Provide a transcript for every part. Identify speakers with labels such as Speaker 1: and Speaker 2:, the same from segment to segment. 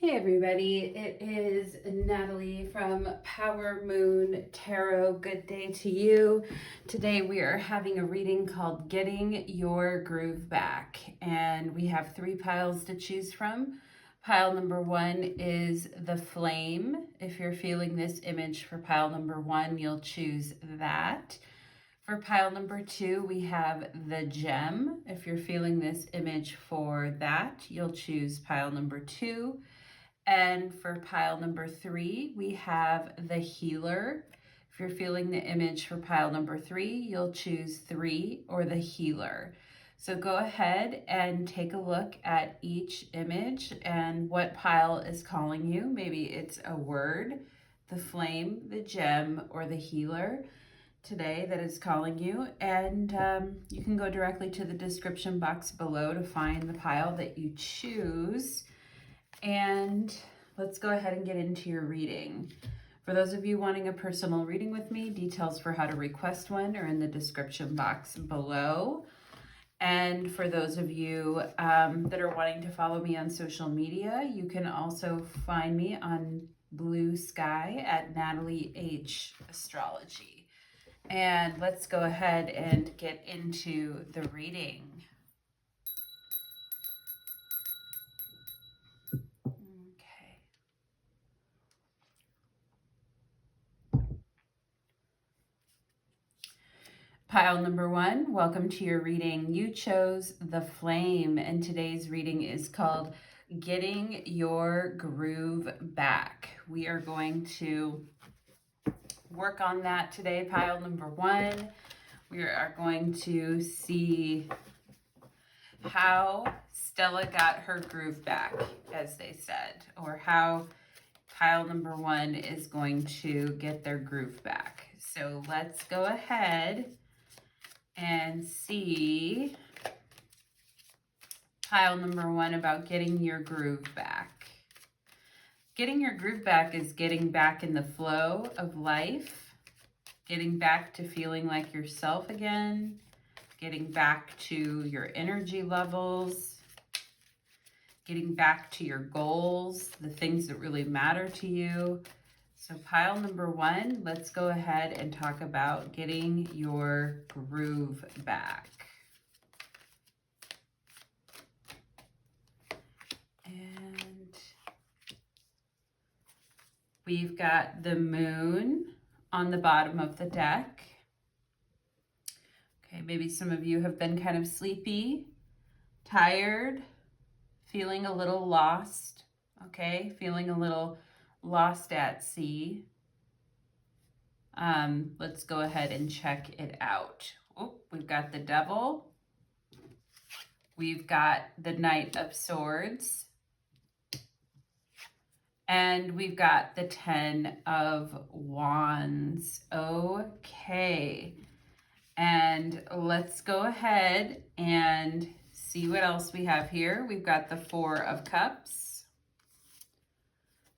Speaker 1: Hey everybody, it is Natalie from Power Moon Tarot. Good day to you. Today we are having a reading called Getting Your Groove Back, and we have 3 piles to choose from. Pile number 1 is the flame. If you're feeling this image for pile number 1, you'll choose that. For pile number 2, we have the gem. If you're feeling this image for that, you'll choose pile number 2. And for pile number 3, we have the healer. If you're feeling the image for pile number 3, you'll choose 3 or the healer. So go ahead and take a look at each image and what pile is calling you. Maybe it's a word, the flame, the gem, or the healer today that is calling you. And you can go directly to the description box below to find the pile that you choose. And let's go ahead and get into your reading. For those of you wanting a personal reading with me, details for how to request one are in the description box below. And for those of you that are wanting to follow me on social media, you can also find me on Blue Sky at Natalie H Astrology. And let's go ahead and get into the reading. Pile number 1, welcome to your reading. You chose the flame, and today's reading is called Getting Your Groove Back. We are going to work on that today, pile number 1. We are going to see how Stella got her groove back, as they said, or how pile number 1 is going to get their groove back. So let's go ahead and see pile number 1 about getting your groove back. Getting your groove back is getting back in the flow of life, getting back to feeling like yourself again, getting back to your energy levels, getting back to your goals, the things that really matter to you. So pile number 1, let's go ahead and talk about getting your groove back. And we've got the moon on the bottom of the deck. Okay, maybe some of you have been kind of sleepy, tired, feeling a little lost, okay? Feeling a little lost at sea. Let's go ahead and check it out. Oh, we've got the devil. We've got the Knight of Swords. And we've got the 10 of Wands. Okay. And let's go ahead and see what else we have here. We've got the 4 of Cups,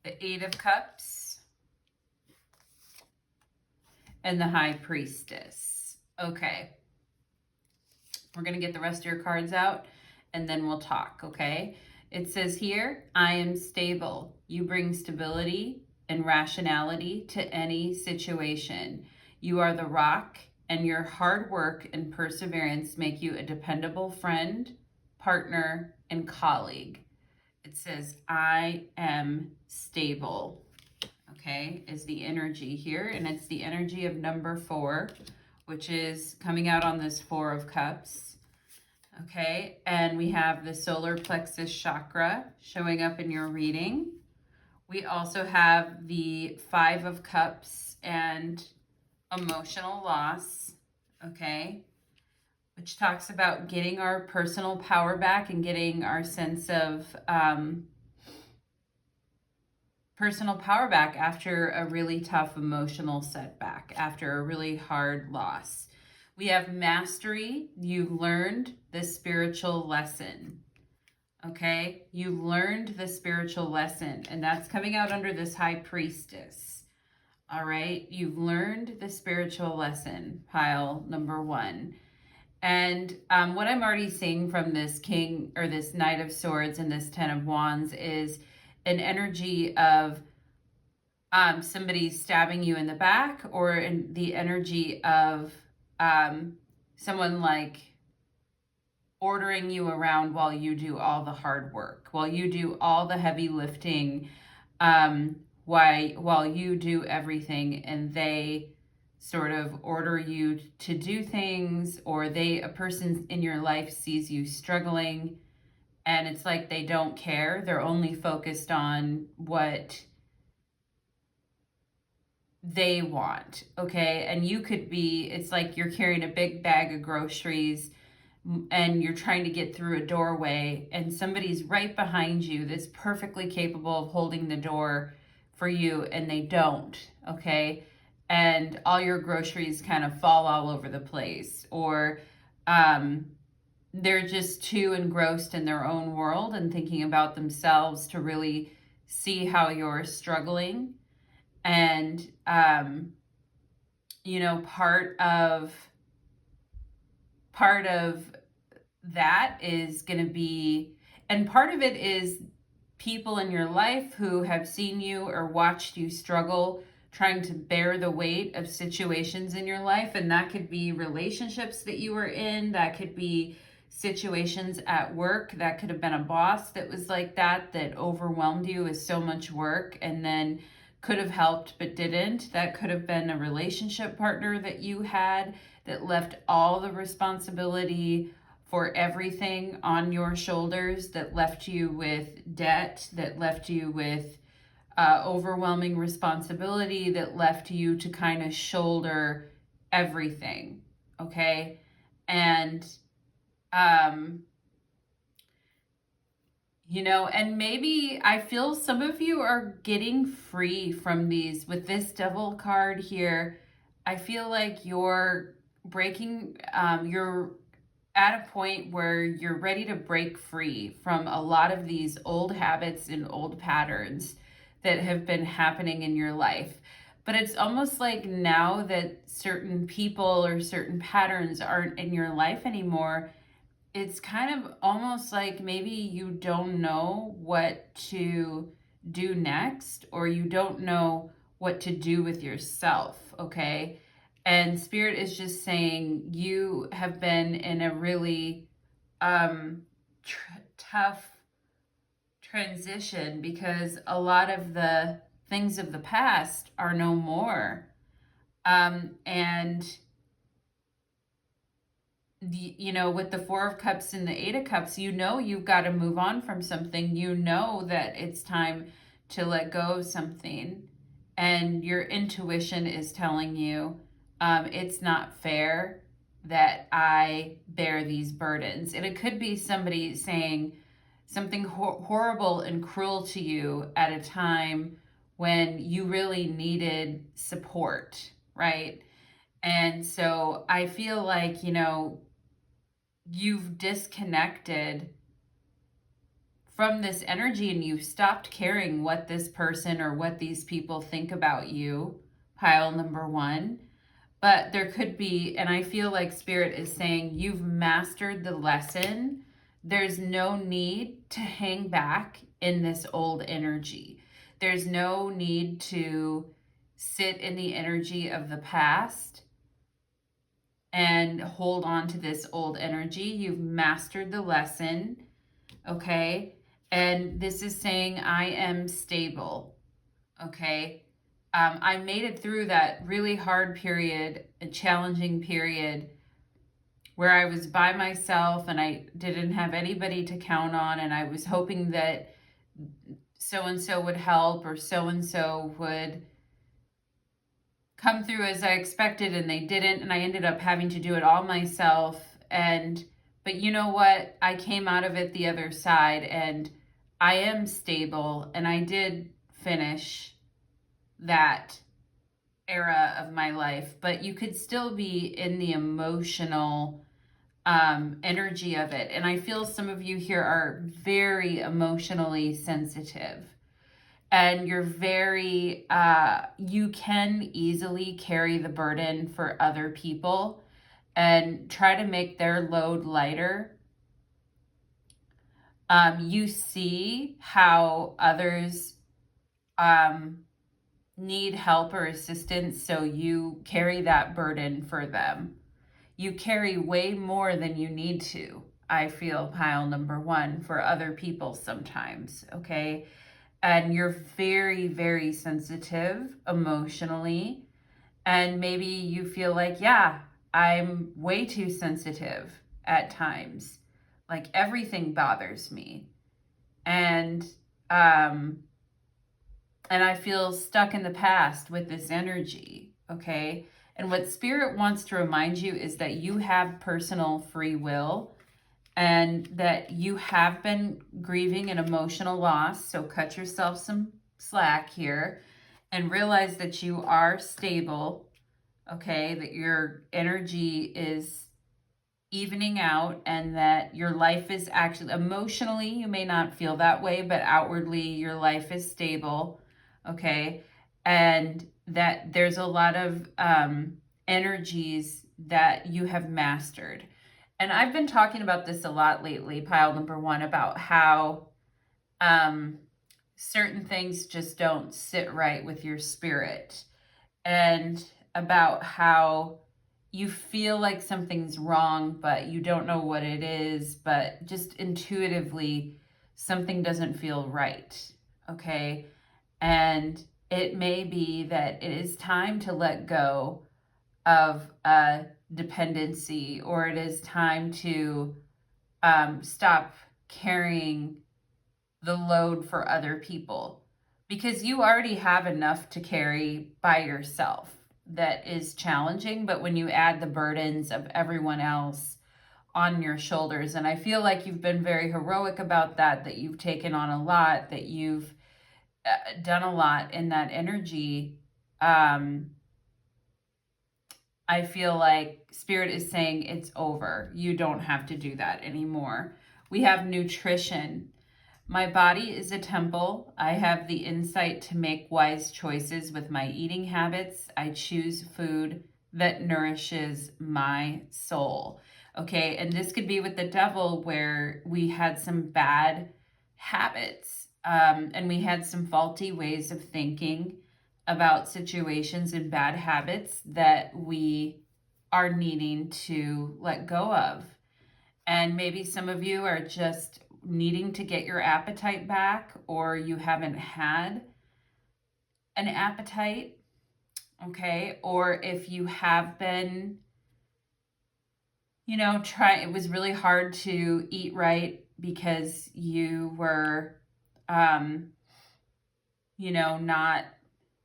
Speaker 1: the 8 of Cups, and the High Priestess. Okay. We're going to get the rest of your cards out and then we'll talk, okay? It says here, I am stable. You bring stability and rationality to any situation. You are the rock, and your hard work and perseverance make you a dependable friend, partner, and colleague. It says, I am stable, okay, is the energy here. And it's the energy of number 4, which is coming out on this 4 of Cups, okay? And we have the solar plexus chakra showing up in your reading. We also have the 5 of Cups and emotional loss, okay, which talks about getting our personal power back and getting our sense of personal power back after a really tough emotional setback, after a really hard loss. We have mastery. You've learned the spiritual lesson. Okay, you've learned the spiritual lesson, and that's coming out under this High Priestess. All right, you've learned the spiritual lesson, pile number 1. And what I'm already seeing from this King or this Knight of Swords and this 10 of Wands is an energy of somebody stabbing you in the back, or in the energy of someone like ordering you around while you do all the hard work, while you do all the heavy lifting, while you do everything, and they sort of order you to do things, or a person in your life sees you struggling, and it's like they don't care. They're only focused on what they want, okay? And you could be, it's like you're carrying a big bag of groceries and you're trying to get through a doorway, and somebody's right behind you that's perfectly capable of holding the door for you, and they don't, okay? And all your groceries kind of fall all over the place, or they're just too engrossed in their own world and thinking about themselves to really see how you're struggling. And you know, part of that is going to be, and part of it is people in your life who have seen you or watched you struggle trying to bear the weight of situations in your life. And that could be relationships that you were in, that could be situations at work, that could have been a boss that was like that overwhelmed you with so much work and then could have helped but didn't. That could have been a relationship partner that you had that left all the responsibility for everything on your shoulders, that left you with debt, that left you with overwhelming responsibility, that left you to kind of shoulder everything, okay? And you know, and maybe I feel some of you are getting free from these. With this devil card here, I feel like you're breaking, you're at a point where you're ready to break free from a lot of these old habits and old patterns that have been happening in your life. But it's almost like now that certain people or certain patterns aren't in your life anymore, it's kind of almost like maybe you don't know what to do next, or you don't know what to do with yourself, okay? And Spirit is just saying you have been in a really tough transition, because a lot of the things of the past are no more. And you know, with the Four of Cups and the Eight of Cups, you know you've got to move on from something. You know that it's time to let go of something. And your intuition is telling you it's not fair that I bear these burdens. And it could be somebody saying something horrible and cruel to you at a time when you really needed support, right? And so I feel like, you know, you've disconnected from this energy and you've stopped caring what this person or what these people think about you, pile number one. But there could be, and I feel like Spirit is saying you've mastered the lesson. There's no need to hang back in this old energy. There's no need to sit in the energy of the past and hold on to this old energy. You've mastered the lesson, okay? And this is saying, I am stable, okay? I made it through that really hard period, a challenging period, where I was by myself and I didn't have anybody to count on, and I was hoping that so-and-so would help or so-and-so would come through as I expected, and they didn't, and I ended up having to do it all myself. But you know what? I came out of it the other side, and I am stable, and I did finish that era of my life. But you could still be in the emotional energy of it. And I feel some of you here are very emotionally sensitive. And you're very, you can easily carry the burden for other people and try to make their load lighter. You see how others need help or assistance, so you carry that burden for them. You carry way more than you need to, I feel, pile number one, for other people sometimes, okay? And you're very, very sensitive emotionally. And maybe you feel like, yeah, I'm way too sensitive at times. Like everything bothers me. And um and I feel stuck in the past with this energy, okay? And what Spirit wants to remind you is that you have personal free will and that you have been grieving an emotional loss. So cut yourself some slack here and realize that you are stable, okay? That your energy is evening out and that your life is actually, emotionally, you may not feel that way, but outwardly, your life is stable, okay? And that there's a lot of energies that you have mastered. And I've been talking about this a lot lately, pile number one, about how certain things just don't sit right with your spirit, and about how you feel like something's wrong, but you don't know what it is, but just intuitively, something doesn't feel right, okay? And it may be that it is time to let go of a dependency, or it is time to stop carrying the load for other people, because you already have enough to carry by yourself that is challenging. But when you add the burdens of everyone else on your shoulders, and I feel like you've been very heroic about that, that you've taken on a lot, that you've done a lot in that energy. I feel like Spirit is saying it's over. You don't have to do that anymore. We have nutrition. My body is a temple. I have the insight to make wise choices with my eating habits. I choose food that nourishes my soul. Okay, and this could be with the devil, where we had some bad habits, and we had some faulty ways of thinking about situations and bad habits that we are needing to let go of. And maybe some of you are just needing to get your appetite back, or you haven't had an appetite, okay? Or if you have been, it was really hard to eat right because you were, not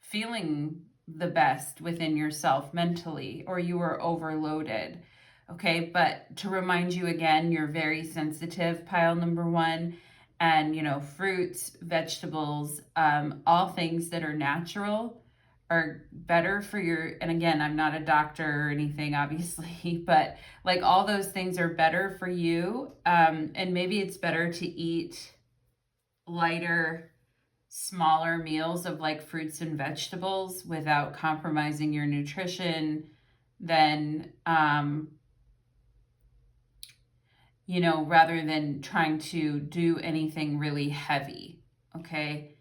Speaker 1: feeling the best within yourself mentally, or you were overloaded. Okay, but to remind you again, you're very sensitive, pile number one, and fruits, vegetables, all things that are natural are better for your, and again, I'm not a doctor or anything, obviously, but like all those things are better for you. And maybe it's better to eat lighter, smaller meals of like fruits and vegetables without compromising your nutrition than rather than trying to do anything really heavy, okay?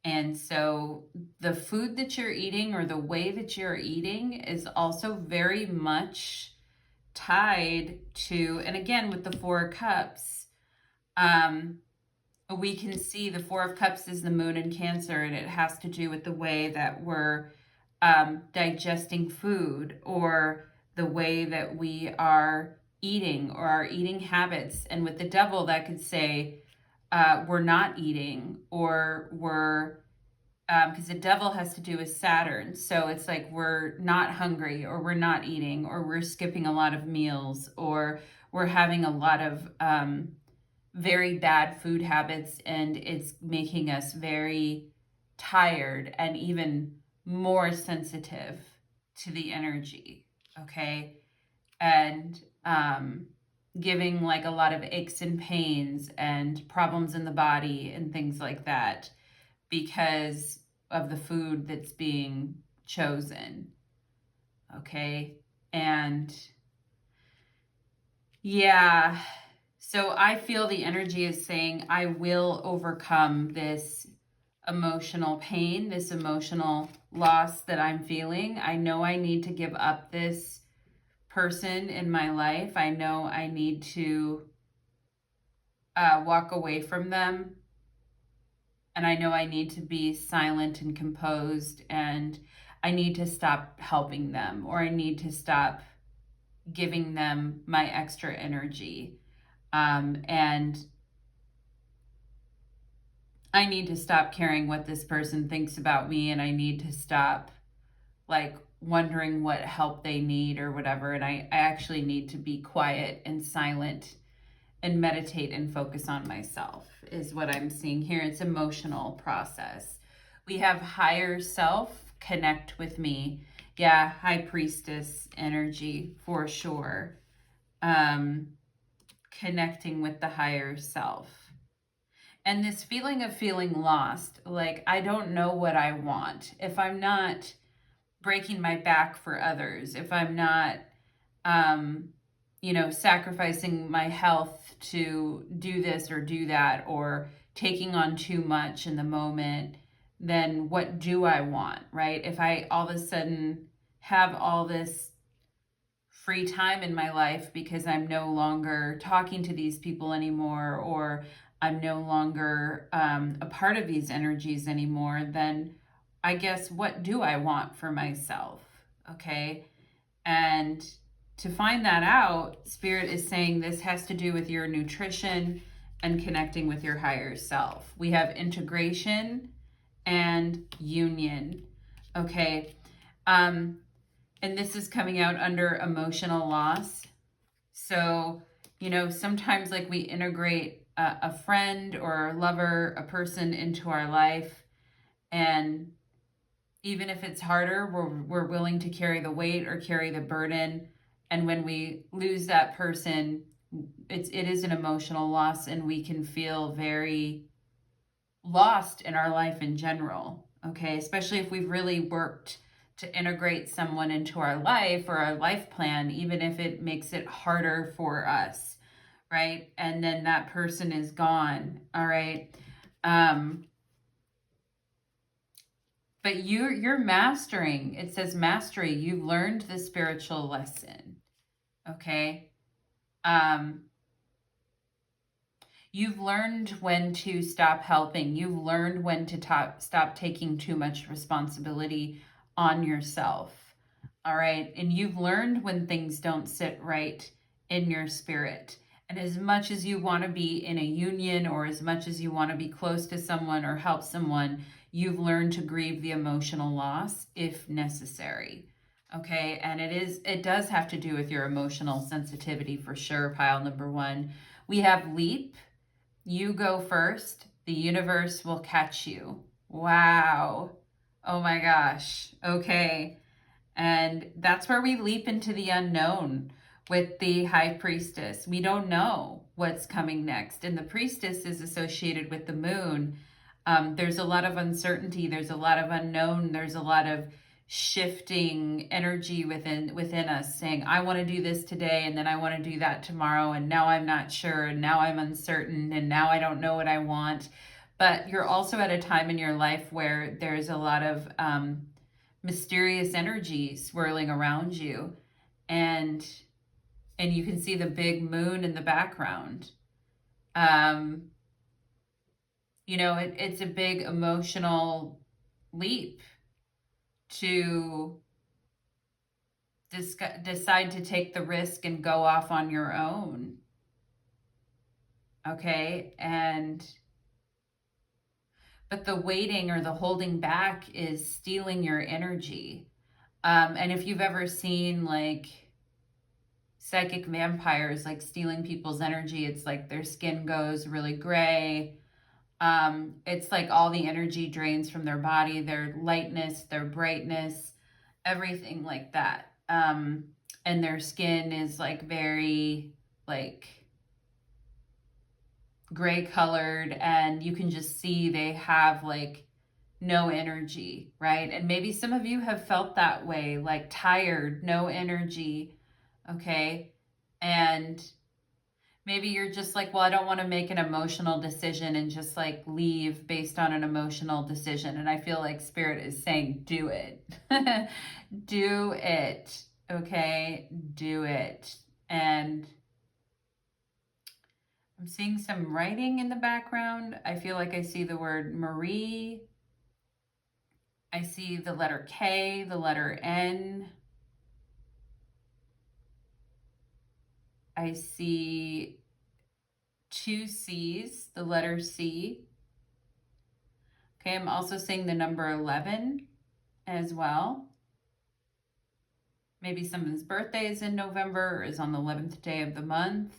Speaker 1: And so the food that you're eating, or the way that you're eating, is also very much tied to, and again with the Four of Cups, we can see the Four of Cups is the moon in Cancer, and it has to do with the way that we're digesting food, or the way that we are eating, or our eating habits. And with the devil, that could say we're not eating, or we're, because the devil has to do with Saturn. So it's like we're not hungry, or we're not eating, or we're skipping a lot of meals, or we're having a lot of very bad food habits, and it's making us very tired and even more sensitive to the energy, okay? And giving like a lot of aches and pains and problems in the body and things like that because of the food that's being chosen, okay? And yeah, So I feel the energy is saying, I will overcome this emotional pain, this emotional loss that I'm feeling. I know I need to give up this person in my life. I know I need to walk away from them. And I know I need to be silent and composed, and I need to stop helping them, or I need to stop giving them my extra energy. And I need to stop caring what this person thinks about me, and I need to stop like wondering what help they need or whatever. And I actually need to be quiet and silent and meditate and focus on myself is what I'm seeing here. It's emotional process. We have higher self, connect with me. Yeah, high priestess energy for sure. Connecting with the higher self. And this feeling of feeling lost, like I don't know what I want. If I'm not breaking my back for others, if I'm not sacrificing my health to do this or do that, or taking on too much in the moment, then what do I want, right? If I all of a sudden have all this free time in my life because I'm no longer talking to these people anymore, or I'm no longer a part of these energies anymore, then I guess what do I want for myself? Okay. And to find that out, Spirit is saying this has to do with your nutrition and connecting with your higher self. We have integration and union. Okay. And this is coming out under emotional loss. So, sometimes like we integrate a friend or a lover, a person into our life, and even if it's harder, we're willing to carry the weight or carry the burden. And when we lose that person, it is an emotional loss, and we can feel very lost in our life in general. Okay, especially if we've really worked to integrate someone into our life or our life plan, even if it makes it harder for us, right? And then that person is gone. All right. But you're mastering. It says mastery. You've learned the spiritual lesson. Okay. You've learned when to stop helping. You've learned when to stop taking too much responsibility on yourself. All right. And you've learned when things don't sit right in your spirit. And as much as you want to be in a union, or as much as you want to be close to someone or help someone, you've learned to grieve the emotional loss if necessary. Okay. And it does have to do with your emotional sensitivity for sure. Pile number one. We have leap. You go first. The universe will catch you. Wow. Oh my gosh. Okay. And that's where we leap into the unknown with the high priestess. We don't know what's coming next. And the priestess is associated with the moon. There's a lot of uncertainty. There's a lot of unknown. There's a lot of shifting energy within us saying, I want to do this today, and then I want to do that tomorrow, and now I'm not sure, and now I'm uncertain, and now I don't know what I want. But you're also at a time in your life where there's a lot of mysterious energy swirling around you, and you can see the big moon in the background. It's a big emotional leap to decide to take the risk and go off on your own. Okay. But the waiting or the holding back is stealing your energy. And if you've ever seen like psychic vampires, like stealing people's energy, it's like their skin goes really gray. It's like all the energy drains from their body, their lightness, their brightness, everything like that. And their skin is like very like gray colored, and you can just see they have like no energy, right? And maybe some of you have felt that way, like tired, no energy. Okay. And Maybe you're just like, well, I don't want to make an emotional decision and just like leave based on an emotional decision. And I feel like Spirit is saying, do it. Do it. Okay. Do it. And I'm seeing some writing in the background. I feel like I see the word Marie. I see the letter K, the letter N. I see two C's, the letter C. Okay, I'm also seeing the number 11 as well. Maybe someone's birthday is in November or is on the 11th day of the month.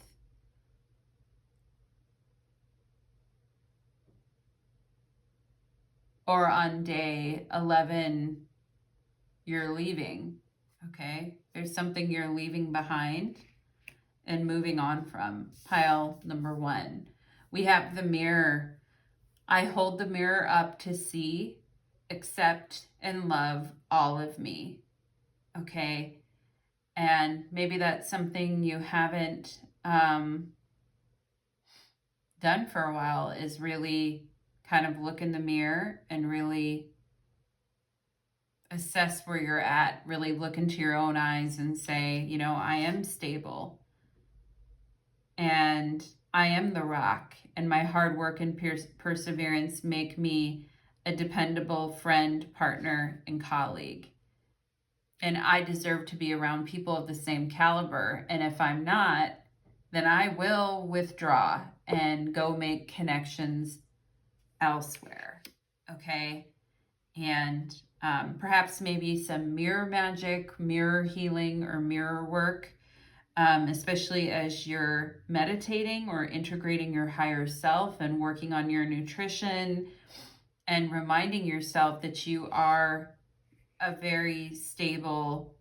Speaker 1: Or on day 11, you're leaving, okay? There's something you're leaving behind and moving on from. Pile number 1. We have the mirror. I hold the mirror up to see, accept, and love all of me, okay? And maybe that's something you haven't done for a while, is really kind of look in the mirror and really assess where you're at, really look into your own eyes and say, you know, I am stable and I am the rock, and my hard work and perseverance make me a dependable friend, partner, and colleague. And I deserve to be around people of the same caliber. And if I'm not, then I will withdraw and go make connections elsewhere. Okay. And perhaps maybe some mirror magic, mirror healing, or mirror work, especially as you're meditating or integrating your higher self and working on your nutrition and reminding yourself that you are a very stable,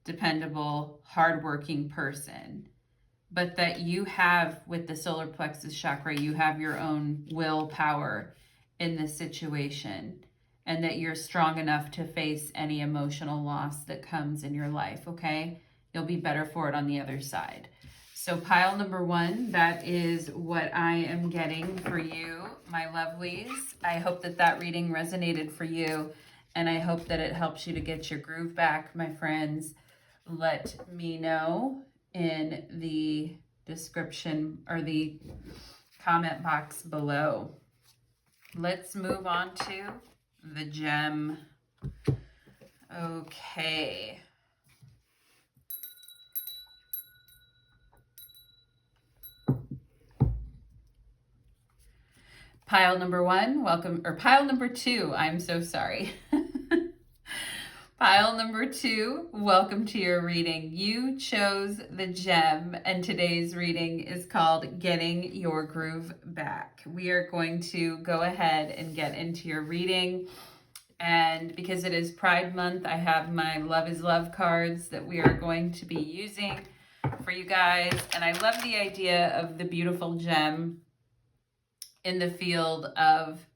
Speaker 1: dependable, hardworking person, but that you have, with the solar plexus chakra, you have your own willpower in this situation, and that you're strong enough to face any emotional loss that comes in your life, okay? You'll be better for it on the other side. So pile number 1, that is what I am getting for you, my lovelies. I hope that that reading resonated for you, and I hope that it helps you to get your groove back, my friends. Let me know in the description or the comment box below. Let's move on to the gem. Okay. Pile number 1, welcome, or pile number 2, I'm so sorry. Pile number 2, welcome to your reading. You chose the gem, and today's reading is called Getting Your Groove Back. We are going to go ahead and get into your reading. And because it is Pride Month, I have my Love is Love cards that we are going to be using for you guys. And I love the idea of the beautiful gem in the field of,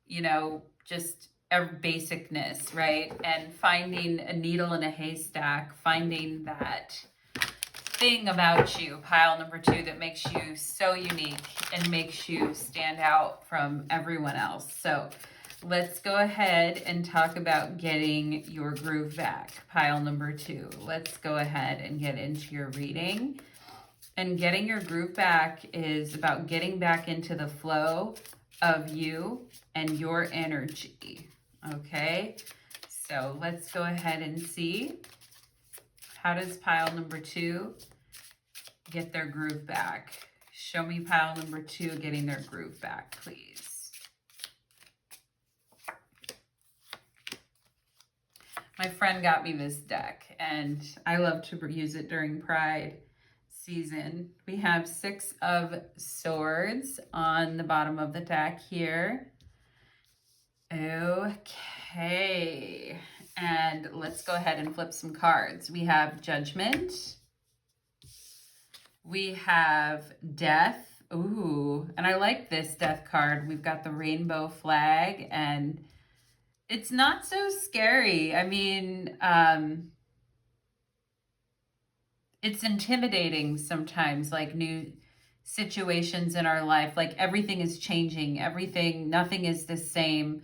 Speaker 1: you know, just a basicness, right? And finding a needle in a haystack, finding that thing about you, pile number 2, that makes you so unique and makes you stand out from everyone else. So let's go ahead and talk about getting your groove back, pile number 2. Let's go ahead and get into your reading. And getting your groove back is about getting back into the flow of you and your energy, okay? So let's go ahead and see, how does pile number 2 get their groove back? Show me pile number 2 getting their groove back, please. My friend got me this deck, and I love to use it during Pride season. We have 6 of Swords on the bottom of the deck here. Okay, and let's go ahead and flip some cards. We have Judgment. We have Death. Ooh, and I like this Death card. We've got the rainbow flag, and it's not so scary. I mean, it's intimidating sometimes, like situations in our life. Like everything is changing, nothing is the same,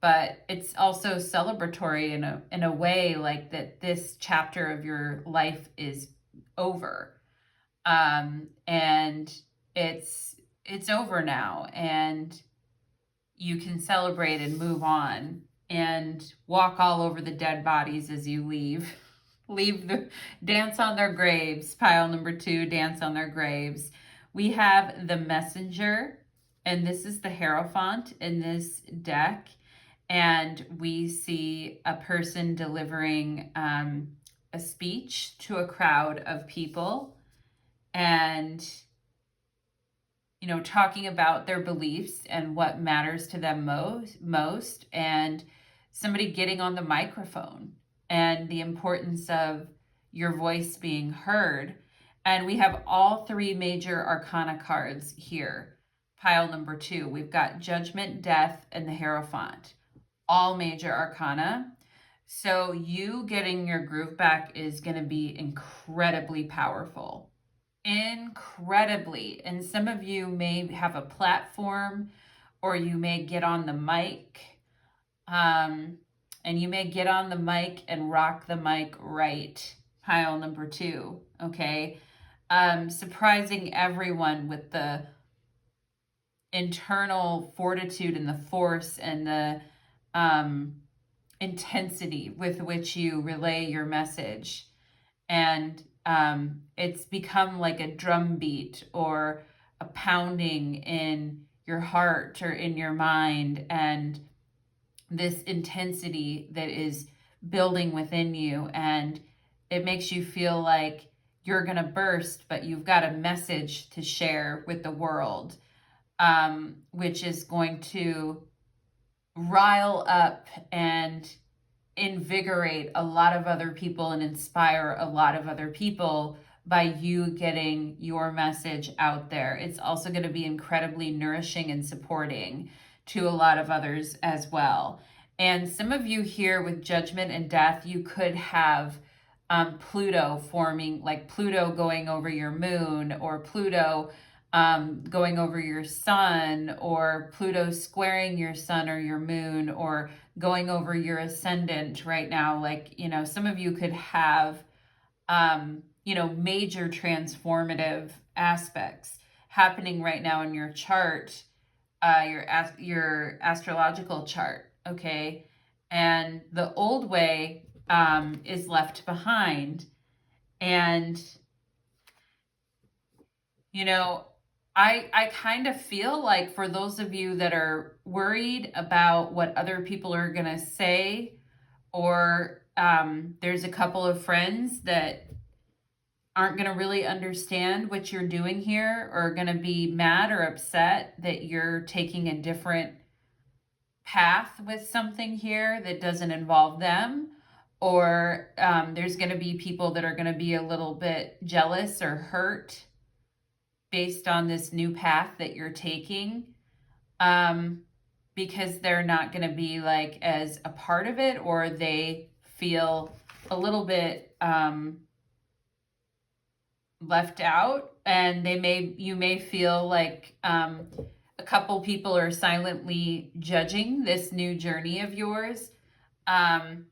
Speaker 1: but it's also celebratory in a way, like that this chapter of your life is over. And it's over now, and you can celebrate and move on and walk all over the dead bodies as you leave. Leave the dance on their graves. Pile number 2, dance on their graves. We have the messenger, and this is the Hierophant in this deck. And we see a person delivering a speech to a crowd of people, and talking about their beliefs and what matters to them most, and somebody getting on the microphone and the importance of your voice being heard. And we have all 3 major arcana cards here. Pile number 2, we've got Judgment, Death, and the Hierophant. All major arcana. So you getting your groove back is going to be incredibly powerful. Incredibly. And some of you may have a platform, or you may get on the mic, and you may get on the mic and rock the mic right. Pile number 2. Okay. Surprising everyone with the internal fortitude and the force and the intensity with which you relay your message. And it's become like a drum beat or a pounding in your heart or in your mind, and this intensity that is building within you, and it makes you feel like you're going to burst, but you've got a message to share with the world, which is going to rile up and invigorate a lot of other people and inspire a lot of other people by you getting your message out there. It's also going to be incredibly nourishing and supporting to a lot of others as well. And some of you here with Judgment and Death, you could have Pluto forming, like Pluto going over your moon, or Pluto going over your sun, or Pluto squaring your sun or your moon, or going over your ascendant right now. Like, some of you could have, major transformative aspects happening right now in your chart, your astrological chart. Okay. And the old way is left behind. And, I kind of feel like for those of you that are worried about what other people are going to say, or there's a couple of friends that aren't going to really understand what you're doing here, or going to be mad or upset that you're taking a different path with something here that doesn't involve them, or there's going to be people that are going to be a little bit jealous or hurt based on this new path that you're taking, because they're not going to be like as a part of it, or they feel a little bit left out, and you may feel like a couple people are silently judging this new journey of yours, and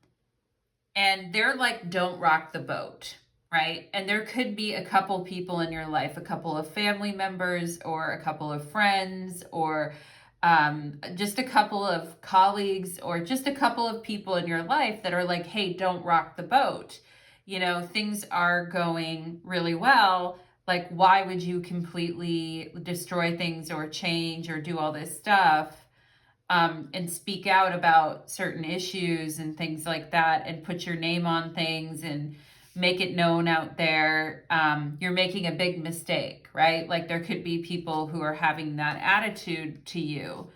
Speaker 1: they're like, don't rock the boat. Right? And there could be a couple people in your life, a couple of family members, or a couple of friends, or just a couple of colleagues, or just a couple of people in your life that are like, hey, don't rock the boat. Things are going really well. Like, why would you completely destroy things or change or do all this stuff? And speak out about certain issues and things like that, and put your name on things and make it known out there. You're making a big mistake, right? Like, there could be people who are having that attitude to you.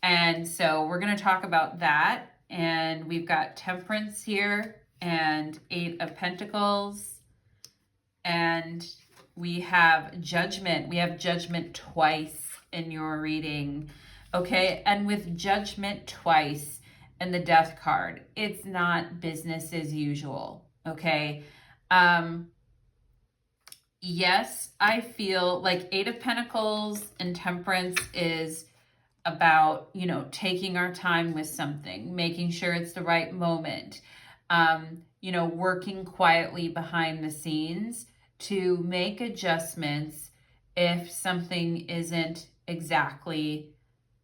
Speaker 1: And so we're going to talk about that. And we've got Temperance here, and 8 of Pentacles. And we have Judgment. We have Judgment twice in your reading. Okay. And with Judgment twice and the Death card, it's not business as usual. Okay. Yes, I feel like Eight of Pentacles and Temperance is about, taking our time with something, making sure it's the right moment, working quietly behind the scenes to make adjustments if something isn't exactly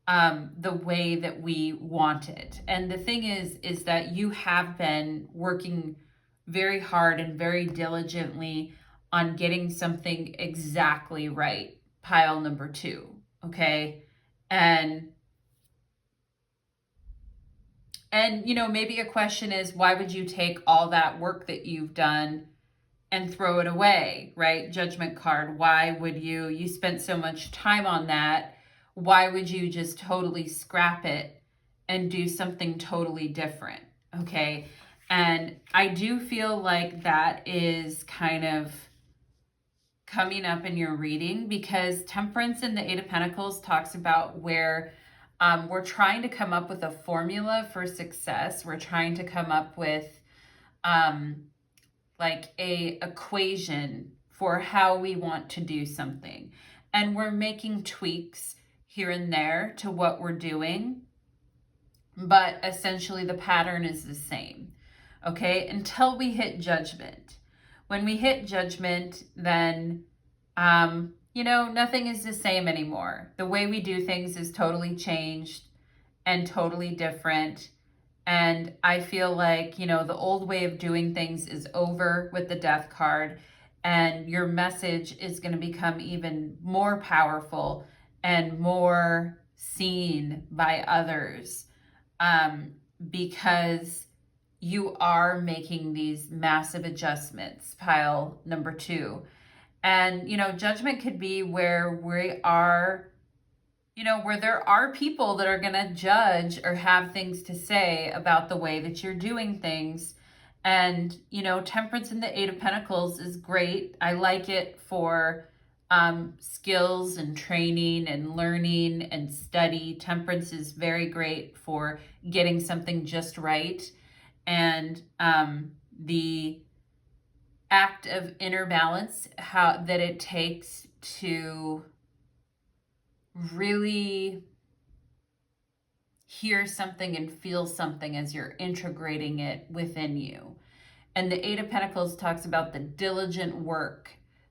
Speaker 1: the way that we want it. And the thing is that you have been working very hard and very diligently on getting something exactly right. Pile number 2. Okay. And maybe a question is, why would you take all that work that you've done and throw it away, right? Judgment card. Why would you spent so much time on that? Why would you just totally scrap it and do something totally different? Okay. And I do feel like that is kind of coming up in your reading, because Temperance in the Eight of Pentacles talks about where we're trying to come up with a formula for success. We're trying to come up with like a equation for how we want to do something. And we're making tweaks here and there to what we're doing, but essentially the pattern is the same. Okay, until we hit judgment. When we hit judgment, then nothing is the same anymore. The way we do things is totally changed and totally different. And I feel like, the old way of doing things is over with the Death card, and your message is going to become even more powerful and more seen by others, because you are making these massive adjustments. Pile number 2. And, judgment could be where we are, where there are people that are going to judge or have things to say about the way that you're doing things. And, Temperance in the Eight of Pentacles is great. I like it for skills and training and learning and study. Temperance is very great for getting something just right. And the act of inner balance, how that it takes to really hear something and feel something as you're integrating it within you. And the Eight of Pentacles talks about the diligent work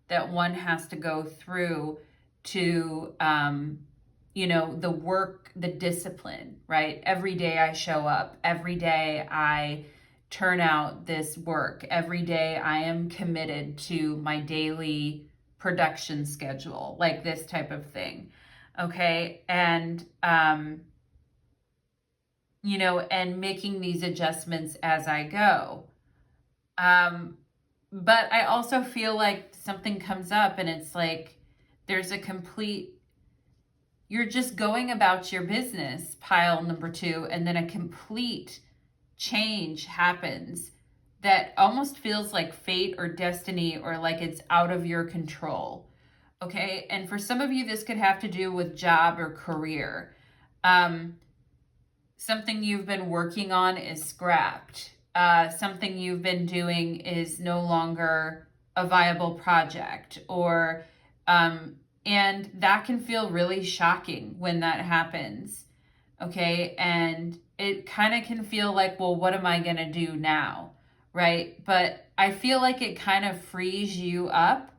Speaker 1: that one has to go through to, the work, the discipline, right? Every day I show up. Every day I turn out this work. Every day I am committed to my daily production schedule, like this type of thing. Okay. And, and making these adjustments as I go. But I also feel like something comes up and it's like, there's a complete, you're just going about your business, pile number 2, and then a complete change happens that almost feels like fate or destiny, or like it's out of your control. Okay. And for some of you, this could have to do with job or career. Something you've been working on is scrapped. Something you've been doing is no longer a viable project, or, and that can feel really shocking when that happens. Okay. And it kind of can feel like, well, what am I going to do now? Right. But I feel like it kind of frees you up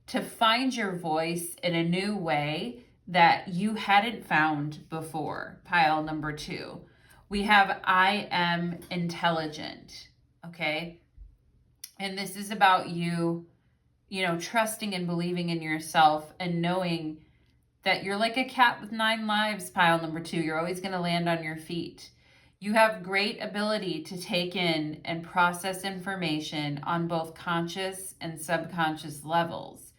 Speaker 1: to find your voice in a new way that you hadn't found before. Pile number 2. We have I am intelligent. Okay. And this is about you, trusting and believing in yourself and knowing that you're like a cat with 9 lives. Pile number 2. You're always going to land on your feet. You have great ability to take in and process information on both conscious and subconscious levels.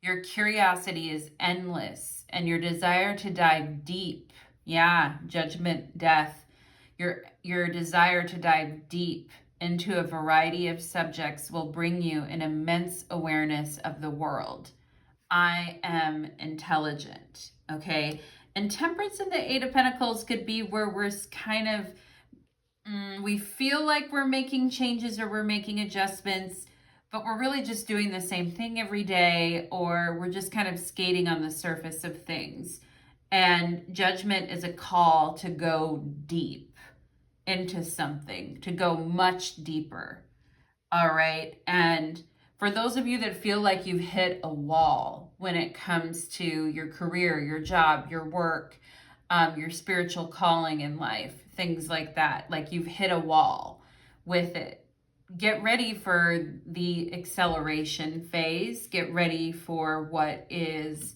Speaker 1: Your curiosity is endless, and your desire to dive deep, judgment, death, your desire to dive deep into a variety of subjects will bring you an immense awareness of the world. I am intelligent, okay? And Temperance in the Eight of Pentacles could be where we're kind of, we feel like we're making changes or we're making adjustments, but we're really just doing the same thing every day, or we're just kind of skating on the surface of things. And judgment is a call to go deep into something, to go much deeper. All right. And for those of you that feel like you've hit a wall when it comes to your career, your job, your work, your spiritual calling in life, things like that, like you've hit a wall with it, get ready for the acceleration phase. Get ready for what is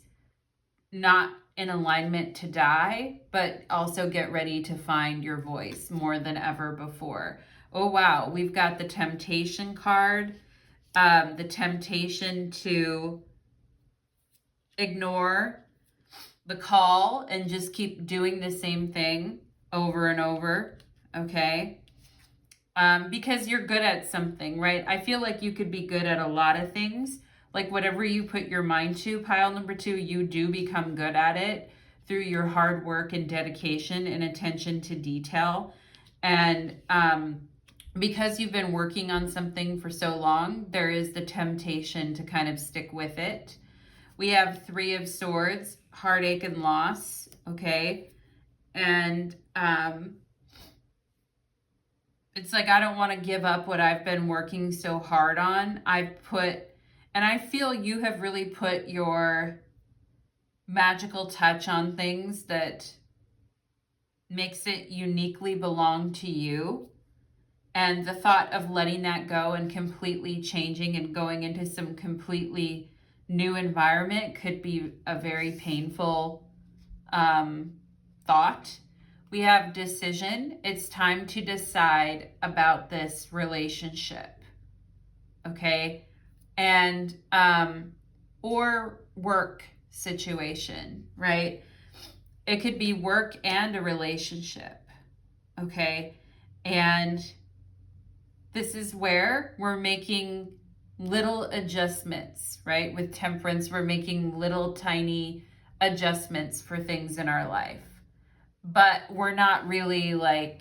Speaker 1: not in alignment to die, but also get ready to find your voice more than ever before. Oh, wow. We've got the temptation card, the temptation to ignore the call and just keep doing the same thing over and over. Okay. Because you're good at something, right? I feel like you could be good at a lot of things. Like whatever you put your mind to, pile number 2, you do become good at it through your hard work and dedication and attention to detail. And because you've been working on something for so long, there is the temptation to kind of stick with it. We have 3 of Swords, heartache and loss, okay? And it's like, I don't want to give up what I've been working so hard on. And I feel you have really put your magical touch on things that makes it uniquely belong to you. And the thought of letting that go and completely changing and going into some completely new environment could be a very painful thought. We have decision. It's time to decide about this relationship. Okay. And, or work situation, right? It could be work and a relationship. Okay. And this is where we're making little adjustments, right? With Temperance, we're making little tiny adjustments for things in our life. But we're not really like,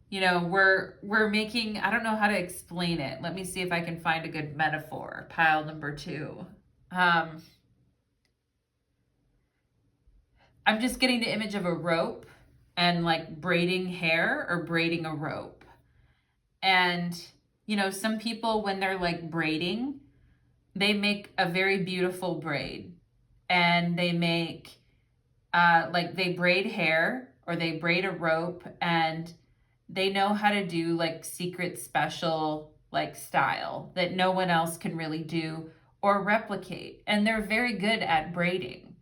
Speaker 1: you know, we're making, I don't know how to explain it. Let me see if I can find a good metaphor. Pile number 2. I'm just getting the image of a rope and like braiding hair or braiding a rope. And, you know, some people, when they're like braiding, they make a very beautiful braid. And they make, like they braid hair or they braid a rope, and they know how to do like secret special like style that no one else can really do or replicate. And they're very good at braiding.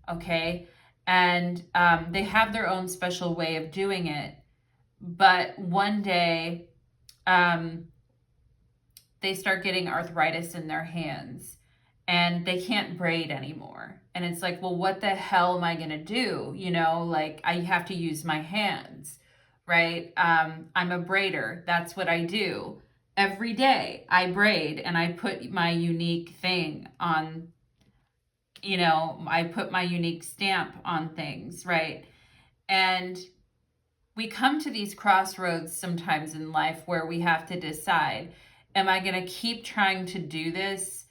Speaker 1: Okay. And they have their own special way of doing it. But one day, they start getting arthritis in their hands and they can't braid anymore. And it's like, well, what the hell am I going to do? You know, like I have to use my hands, right? I'm a braider. That's what I do. Every day I braid and I put my unique thing on, you know, I put my unique stamp on things, right? And we come to these crossroads sometimes in life where we have to decide, am I going to keep trying to do this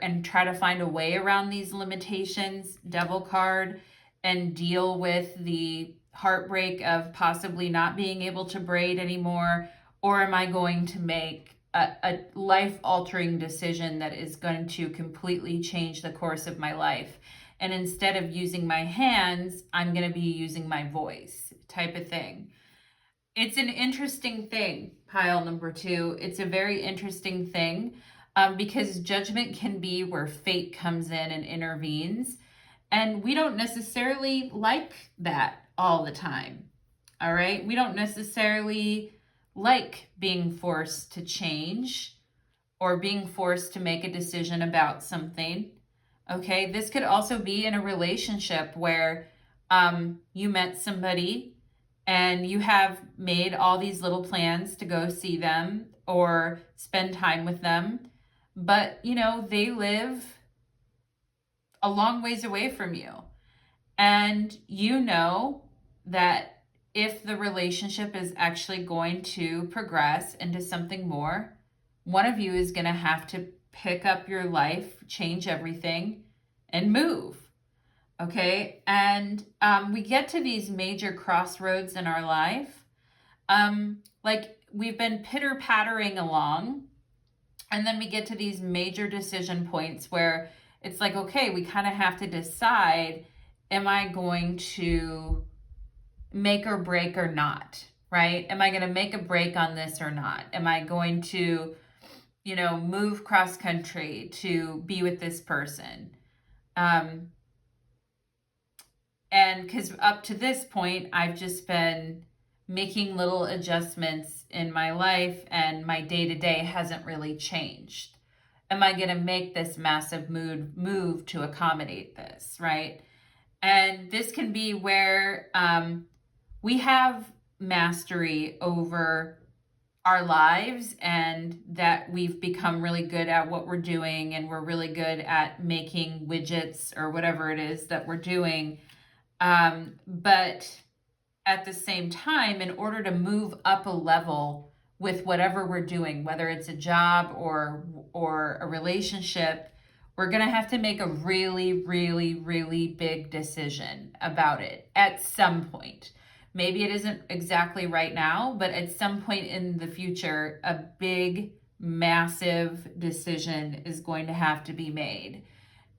Speaker 1: and try to find a way around these limitations, Devil card, and deal with the heartbreak of possibly not being able to braid anymore? Or am I going to make a life-altering decision that is going to completely change the course of my life? And instead of using my hands, I'm going to be using my voice, type of thing. It's an interesting thing, pile number 2. It's a very interesting thing. Because judgment can be where fate comes in and intervenes. And we don't necessarily like that all the time. All right. We don't necessarily like being forced to change or being forced to make a decision about something. Okay. This could also be in a relationship where you met somebody and you have made all these little plans to go see them or spend time with them. But, you know, they live a long ways away from you. And you know that if the relationship is actually going to progress into something more, one of you is going to have to pick up your life, change everything, and move. Okay? And we get to these major crossroads in our life. Like we've been pitter-pattering along, and then we get to these major decision points where it's like, okay, we kind of have to decide, am I going to make or break or not, right? Am I going to make a break on this or not? Am I going to, move cross country to be with this person? And because up to this point, I've just been making little adjustments in my life and my day-to-day hasn't really changed. Am I going to make this massive move to accommodate this, right? And this can be where we have mastery over our lives and that we've become really good at what we're doing and we're really good at making widgets or whatever it is that we're doing. But at the same time, in order to move up a level with whatever we're doing, whether it's a job or a relationship, we're going to have to make a really, really, really big decision about it at some point. Maybe it isn't exactly right now, but at some point in the future, a big, massive decision is going to have to be made.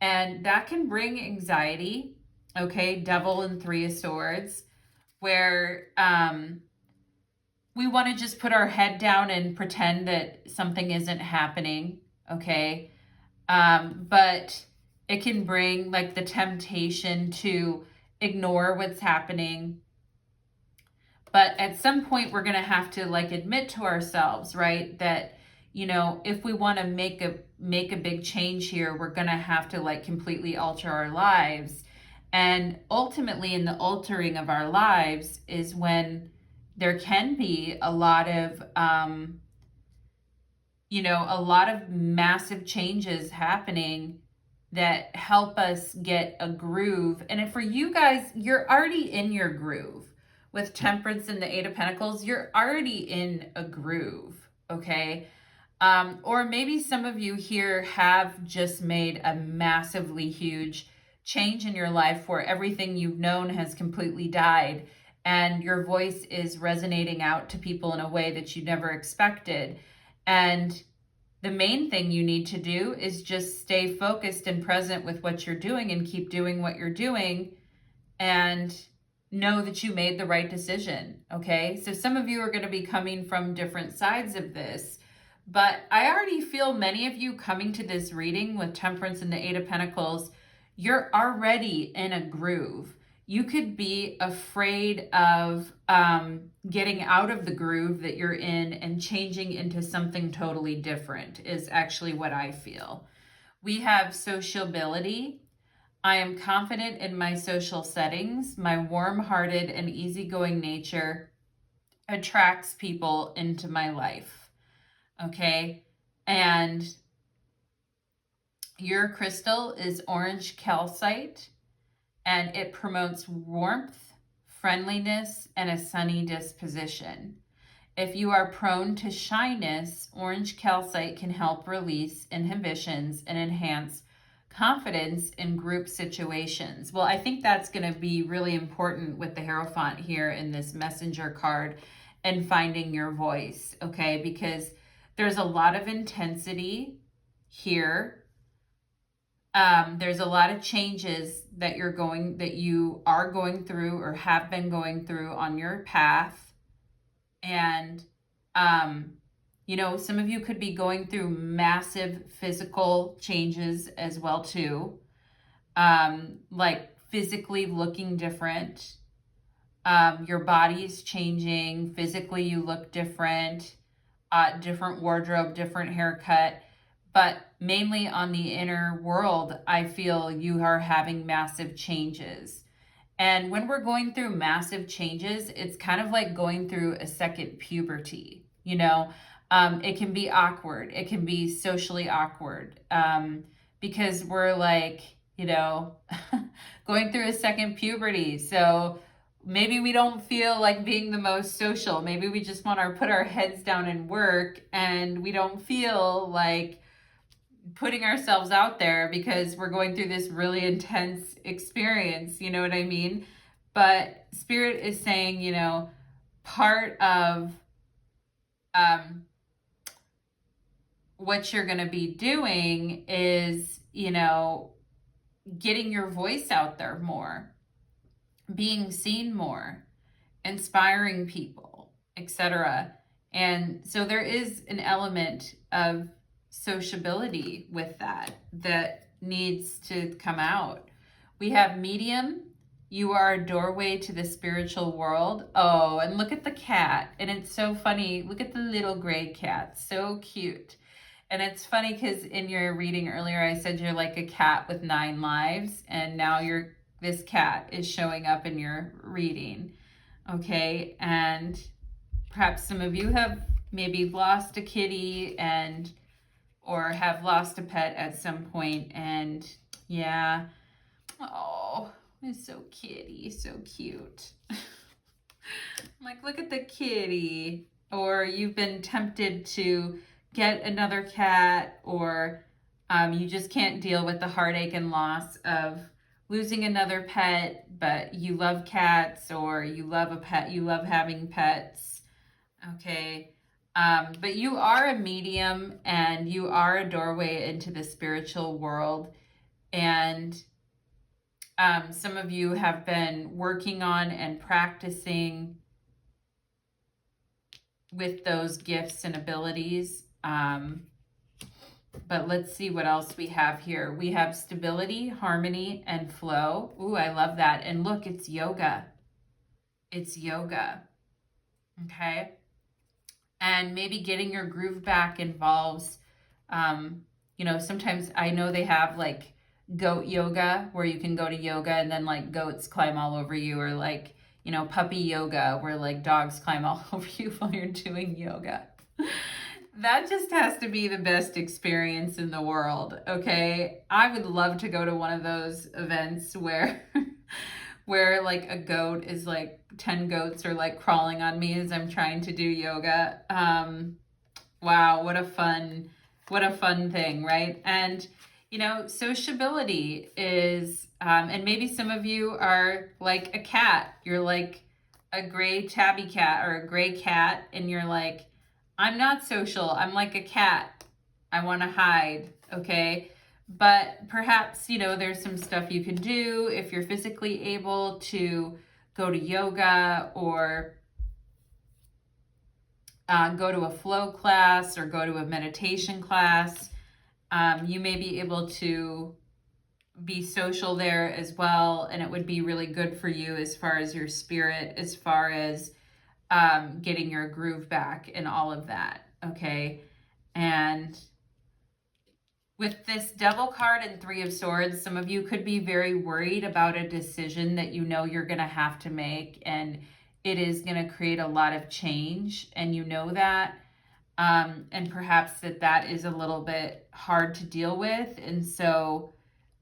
Speaker 1: And that can bring anxiety, okay? Devil and Three of Swords, where we want to just put our head down and pretend that something isn't happening, okay? But it can bring like the temptation to ignore what's happening. But at some point, we're going to have to like admit to ourselves, right, that, if we want to make a big change here, we're going to have to like completely alter our lives. And ultimately, in the altering of our lives is when there can be a lot of, a lot of massive changes happening that help us get a groove. And for you guys, you're already in your groove. With Temperance and the Eight of Pentacles, you're already in a groove, okay? Or maybe some of you here have just made a massively huge change in your life where everything you've known has completely died and your voice is resonating out to people in a way that you never expected. And the main thing you need to do is just stay focused and present with what you're doing and keep doing what you're doing and know that you made the right decision, okay? So some of you are going to be coming from different sides of this, but I already feel many of you coming to this reading with Temperance and the Eight of Pentacles, you're already in a groove. You could be afraid of getting out of the groove that you're in and changing into something totally different is actually what I feel. We have sociability. I am confident in my social settings. My warm-hearted and easygoing nature attracts people into my life. Okay? And your crystal is orange calcite, and it promotes warmth, friendliness, and a sunny disposition. If you are prone to shyness, orange calcite can help release inhibitions and enhance confidence in group situations. Well, I think that's going to be really important with the Hierophant here in this messenger card and finding your voice, okay? Because there's a lot of intensity here. There's a lot of changes that you are going through or have been going through on your path. And, some of you could be going through massive physical changes as well, too. Like physically looking different. Your body's changing. Physically, you look different. Different wardrobe, different haircut. But mainly on the inner world, I feel you are having massive changes. And when we're going through massive changes, it's kind of like going through a second puberty, It can be awkward. It can be socially awkward because we're like, going through a second puberty. So maybe we don't feel like being the most social. Maybe we just want to put our heads down and work, and we don't feel like putting ourselves out there because we're going through this really intense experience. You know what I mean? But Spirit is saying, you know, part of what you're going to be doing is, you know, getting your voice out there more, being seen more, inspiring people, etc. And so there is an element of sociability with that needs to come out. We have medium. You are a doorway to the spiritual world. Oh, and look at the cat. And it's so funny. Look at the little gray cat. So cute. And it's funny because in your reading earlier, I said you're like a cat with 9 lives. And now this cat is showing up in your reading. Okay. And perhaps some of you have maybe lost a kitty or have lost a pet at some point. And yeah. Oh, it's so kitty, so cute. I'm like, look at the kitty. Or you've been tempted to get another cat, or you just can't deal with the heartache and loss of losing another pet, but you love cats, or you love a pet, you love having pets. Okay. But you are a medium, and you are a doorway into the spiritual world. And some of you have been working on and practicing with those gifts and abilities. But let's see what else we have here. We have stability, harmony, and flow. Ooh, I love that. And look, it's yoga. It's yoga. Okay. And maybe getting your groove back involves, you know, sometimes I know they have like goat yoga where you can go to yoga and then like goats climb all over you, or like, you know, puppy yoga where like dogs climb all over you while you're doing yoga. That just has to be the best experience in the world, okay? I would love to go to one of those events where where like a goat is like 10 goats are like crawling on me as I'm trying to do yoga. Wow, what a fun thing, right? And you know, sociability is, and maybe some of you are like a cat. You're like a gray tabby cat or a gray cat, and you're like, I'm not social. I'm like a cat. I want to hide, okay? But perhaps, you know, there's some stuff you can do if you're physically able to go to yoga, or go to a flow class, or go to a meditation class. You may be able to be social there as well, and it would be really good for you as far as your spirit, as far as getting your groove back and all of that, okay? And with this Devil card and 3 of Swords, some of you could be very worried about a decision that you know you're going to have to make, and it is going to create a lot of change, and you know that. And perhaps that is a little bit hard to deal with. And so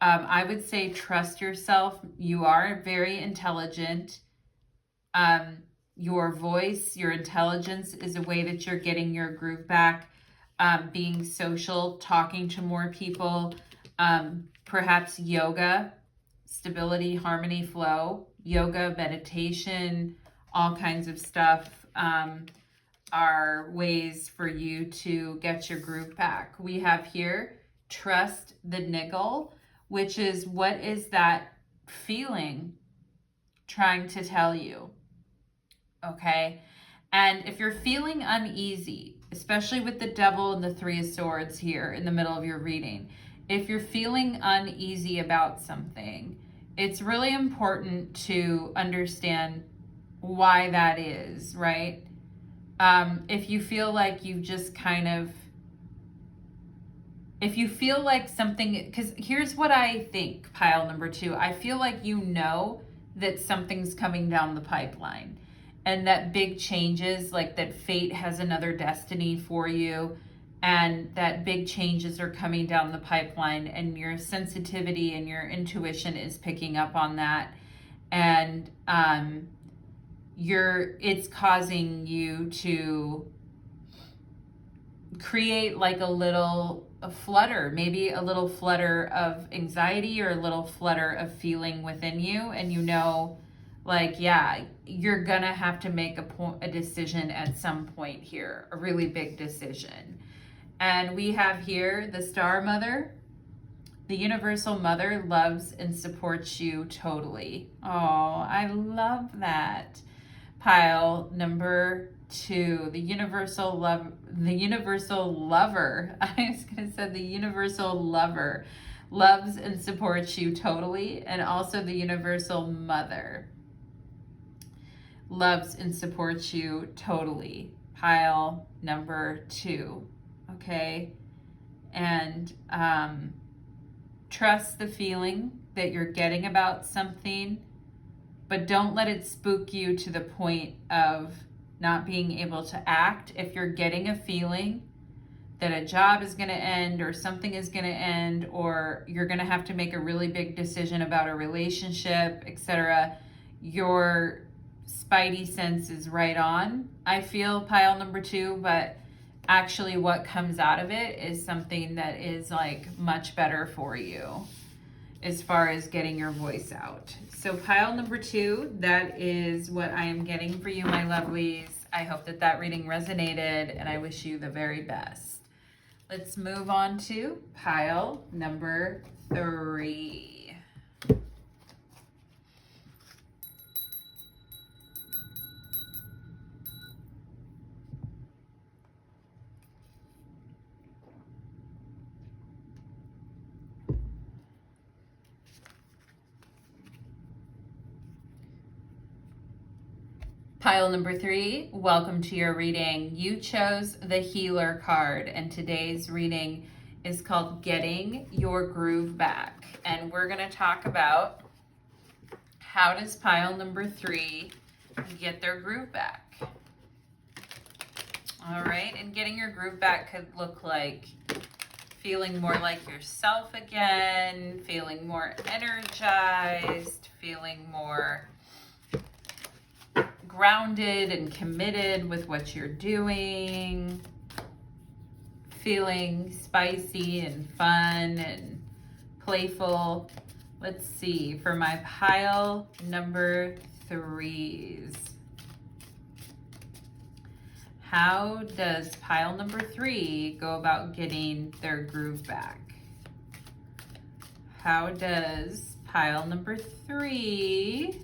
Speaker 1: I would say trust yourself. You are very intelligent. Your voice, your intelligence is a way that you're getting your groove back. Being social, talking to more people, perhaps yoga, stability, harmony, flow, yoga, meditation, all kinds of stuff. Are ways for you to get your groove back. We have here, trust the niggle, which is what is that feeling trying to tell you, okay? And if you're feeling uneasy, especially with the Devil and the 3 of Swords here in the middle of your reading, if you're feeling uneasy about something, it's really important to understand why that is, right? If you feel like you just kind of, if you feel like something, because here's what I think, pile number 2, I feel like you know that something's coming down the pipeline, and that big changes, like that fate has another destiny for you, and that big changes are coming down the pipeline, and your sensitivity and your intuition is picking up on that. And it's causing you to create like a flutter, maybe a little flutter of anxiety or a little flutter of feeling within you. And you know, like, yeah, you're gonna have to make a decision at some point here, a really big decision. And we have here the Star Mother. The Universal Mother loves and supports you totally. Oh, I love that. Pile number 2, the Universal Lover. I was going to say the Universal Lover loves and supports you totally. And also the Universal Mother loves and supports you totally. Pile number 2. Okay. And trust the feeling that you're getting about something, but don't let it spook you to the point of not being able to act. If you're getting a feeling that a job is going to end or something is going to end, or you're going to have to make a really big decision about a relationship, etc., your spidey sense is right on. I feel pile number 2, but actually what comes out of it is something that is like much better for you as far as getting your voice out. So pile number 2, that is what I am getting for you, my lovelies. I hope that that reading resonated, and I wish you the very best. Let's move on to pile number 3. Pile number 3, welcome to your reading. You chose the Healer card, and today's reading is called Getting Your Groove Back. And we're going to talk about how does pile number 3 get their groove back. All right, and getting your groove back could look like feeling more like yourself again, feeling more energized, feeling more grounded and committed with what you're doing, feeling spicy and fun and playful. Let's see, for my pile number 3s, how does pile number 3 go about getting their groove back? How does pile number 3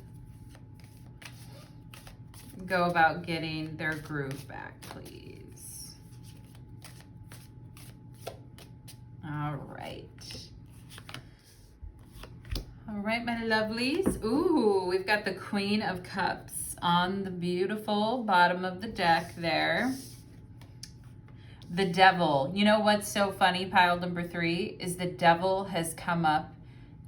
Speaker 1: go about getting their groove back, please? All right. All right, my lovelies. Ooh, we've got the Queen of Cups on the beautiful bottom of the deck there. The Devil. You know what's so funny, pile number 3, is the Devil has come up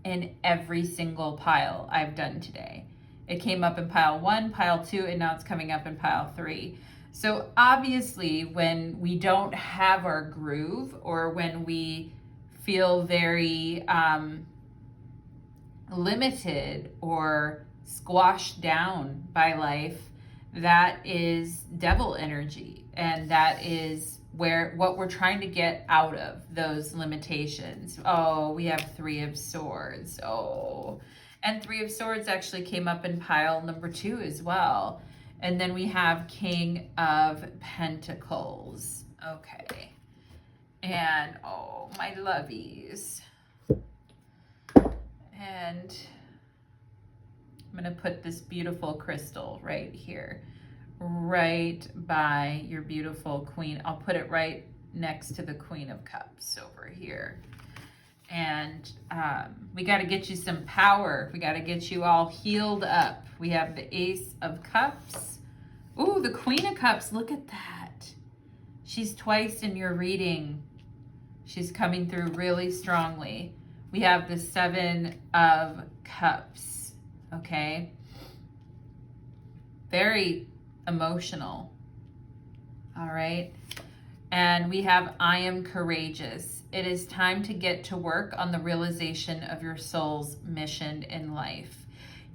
Speaker 1: in every single pile I've done today. It came up in pile 1, pile 2, and now it's coming up in pile 3. So obviously when we don't have our groove, or when we feel very limited or squashed down by life, that is devil energy. And that is what we're trying to get out of those limitations. Oh, we have 3 of Swords. Oh, and 3 of Swords actually came up in pile number 2 as well. And then we have King of Pentacles. Okay. And, oh, my lovies. And I'm going to put this beautiful crystal right here, right by your beautiful Queen. I'll put it right next to the Queen of Cups over here. And we got to get you some power. We got to get you all healed up. We have the Ace of Cups. Ooh, the Queen of Cups. Look at that. She's twice in your reading. She's coming through really strongly. We have the 7 of Cups. Okay. Very emotional. All right. And we have I am courageous. It is time to get to work on the realization of your soul's mission in life.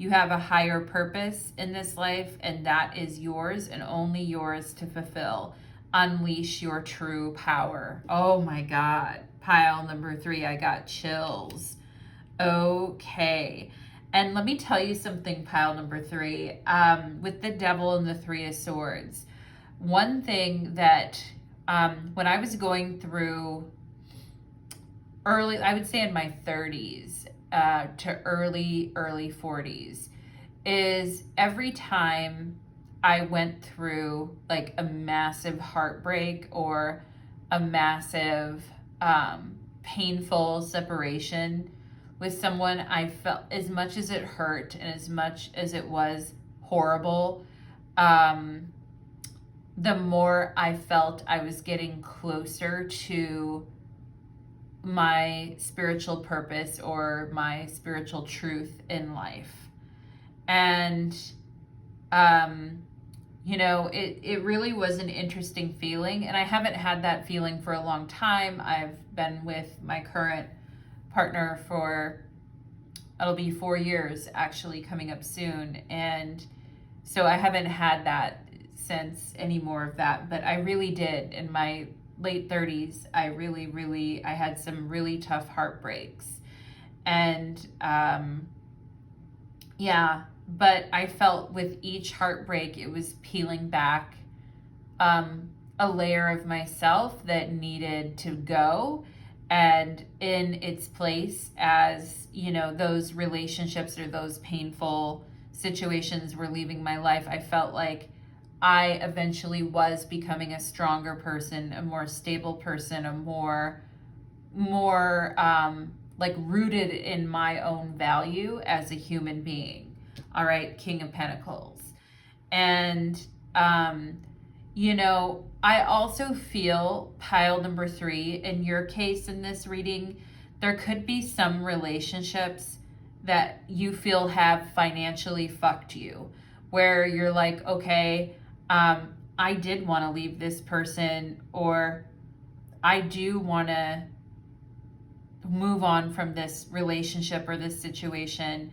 Speaker 1: You have a higher purpose in this life, and that is yours and only yours to fulfill. Unleash your true power. Oh my God. Pile number 3, I got chills. Okay. And let me tell you something, pile number 3, with the devil and the 3 of swords. One thing that when I was going through early, I would say in my 30s to early 40s, is every time I went through like a massive heartbreak or a massive painful separation with someone, I felt, as much as it hurt and as much as it was horrible, the more I felt I was getting closer to my spiritual purpose or my spiritual truth in life. And, you know, it really was an interesting feeling. And I haven't had that feeling for a long time. I've been with my current partner for, it'll be 4 years actually coming up soon. And so I haven't had that sense anymore of that, but I really did in my late 30s. I had some really tough heartbreaks. And yeah, but I felt with each heartbreak, it was peeling back a layer of myself that needed to go. And in its place, as you know, those relationships or those painful situations were leaving my life, I felt like I eventually was becoming a stronger person, a more stable person, a more like rooted in my own value as a human being. All right, King of Pentacles. And you know, I also feel, pile number 3, in your case in this reading, there could be some relationships that you feel have financially fucked you, where you're like, okay, I did want to leave this person, or I do want to move on from this relationship or this situation,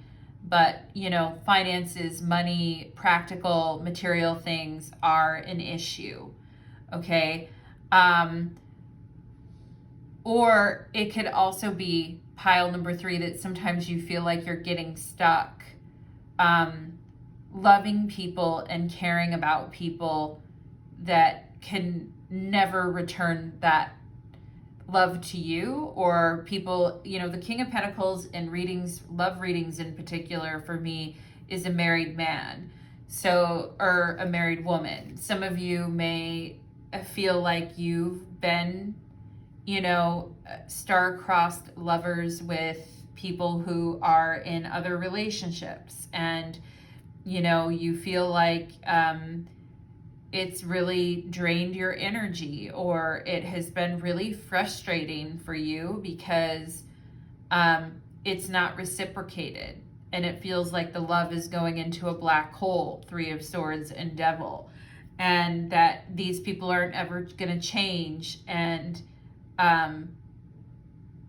Speaker 1: but you know, finances, money, practical material things are an issue. Okay. Or it could also be, pile number 3, that sometimes you feel like you're getting stuck loving people and caring about people that can never return that love to you, or people, you know, the King of Pentacles in readings, love readings in particular for me, is a married man. So, or a married woman. Some of you may feel like you've been, you know, star-crossed lovers with people who are in other relationships, and you know, you feel like it's really drained your energy, or it has been really frustrating for you because it's not reciprocated, and it feels like the love is going into a black hole, 3 of Swords and Devil, and that these people aren't ever going to change, and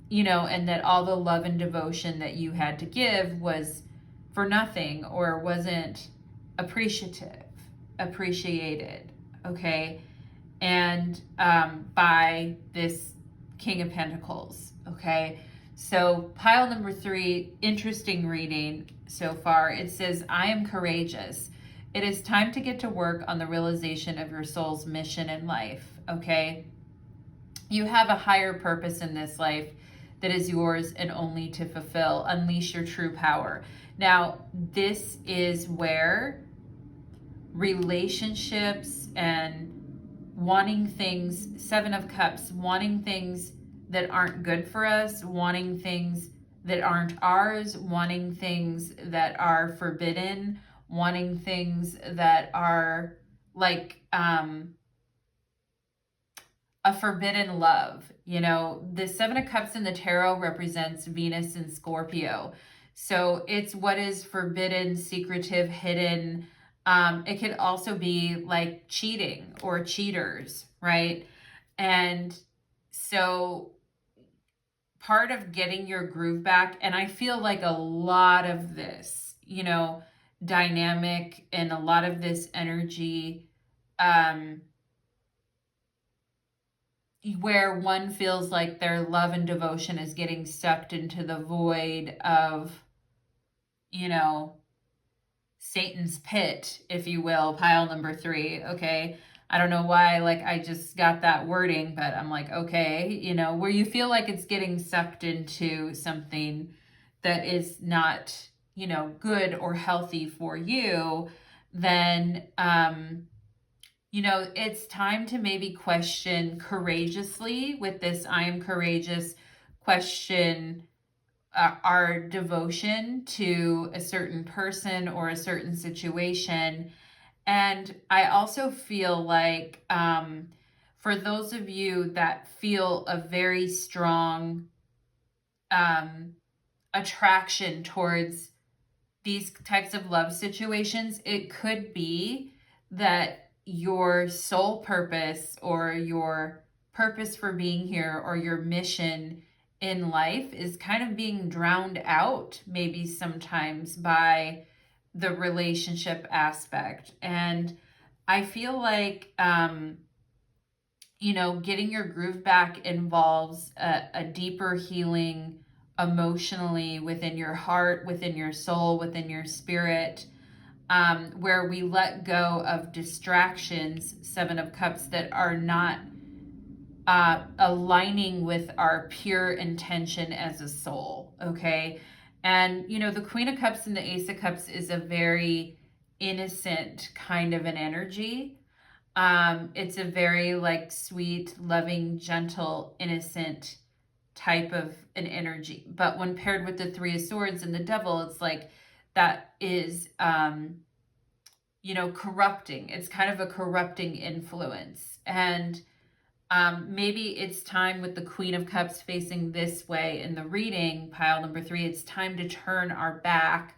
Speaker 1: you know, and that all the love and devotion that you had to give was for nothing, or wasn't appreciated, okay, and by this King of Pentacles, okay. So pile number 3, interesting reading so far. It says, I am courageous. It is time to get to work on the realization of your soul's mission in life, okay. You have a higher purpose in this life that is yours and only to fulfill. Unleash your true power. Now, this is where relationships and wanting things, 7 of Cups, wanting things that aren't good for us, wanting things that aren't ours, wanting things that are forbidden, wanting things that are like a forbidden love. You know, the 7 of Cups in the tarot represents Venus and Scorpio. So it's what is forbidden, secretive, hidden. It could also be like cheating or cheaters, right? And so part of getting your groove back, and I feel like a lot of this, dynamic and a lot of this energy, where one feels like their love and devotion is getting sucked into the void of, you know, Satan's pit, if you will, pile number 3. Okay. I don't know why, like, I just got that wording, but I'm like, okay, where you feel like it's getting sucked into something that is not, good or healthy for you, then, it's time to maybe question courageously with this I am courageous, question our devotion to a certain person or a certain situation. And I also feel like for those of you that feel a very strong attraction towards these types of love situations, it could be that your soul purpose or your purpose for being here or your mission in life is kind of being drowned out maybe sometimes by the relationship aspect. And I feel like getting your groove back involves a deeper healing emotionally within your heart, within your soul, within your spirit, where we let go of distractions, 7 of Cups, that are not aligning with our pure intention as a soul, okay? And, the Queen of Cups and the Ace of Cups is a very innocent kind of an energy. It's a very like sweet, loving, gentle, innocent type of an energy. But when paired with the 3 of Swords and the Devil, it's like that is, corrupting. It's kind of a corrupting influence. And maybe it's time with the Queen of Cups facing this way in the reading, pile number 3, it's time to turn our back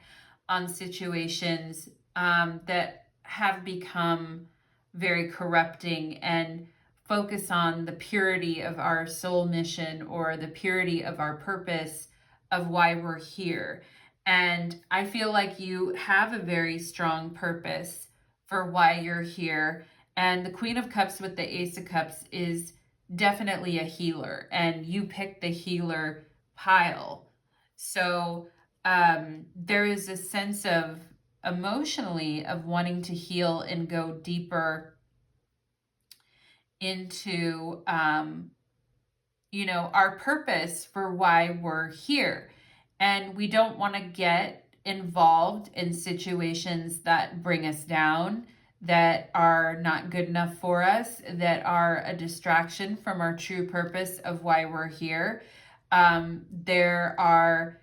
Speaker 1: on situations that have become very corrupting and focus on the purity of our soul mission or the purity of our purpose of why we're here. And I feel like you have a very strong purpose for why you're here. And the Queen of Cups with the Ace of Cups is definitely a healer, and you pick the healer pile. So there is a sense of emotionally of wanting to heal and go deeper into our purpose for why we're here. And we don't want to get involved in situations that bring us down, that are not good enough for us, that are a distraction from our true purpose of why we're here. There are,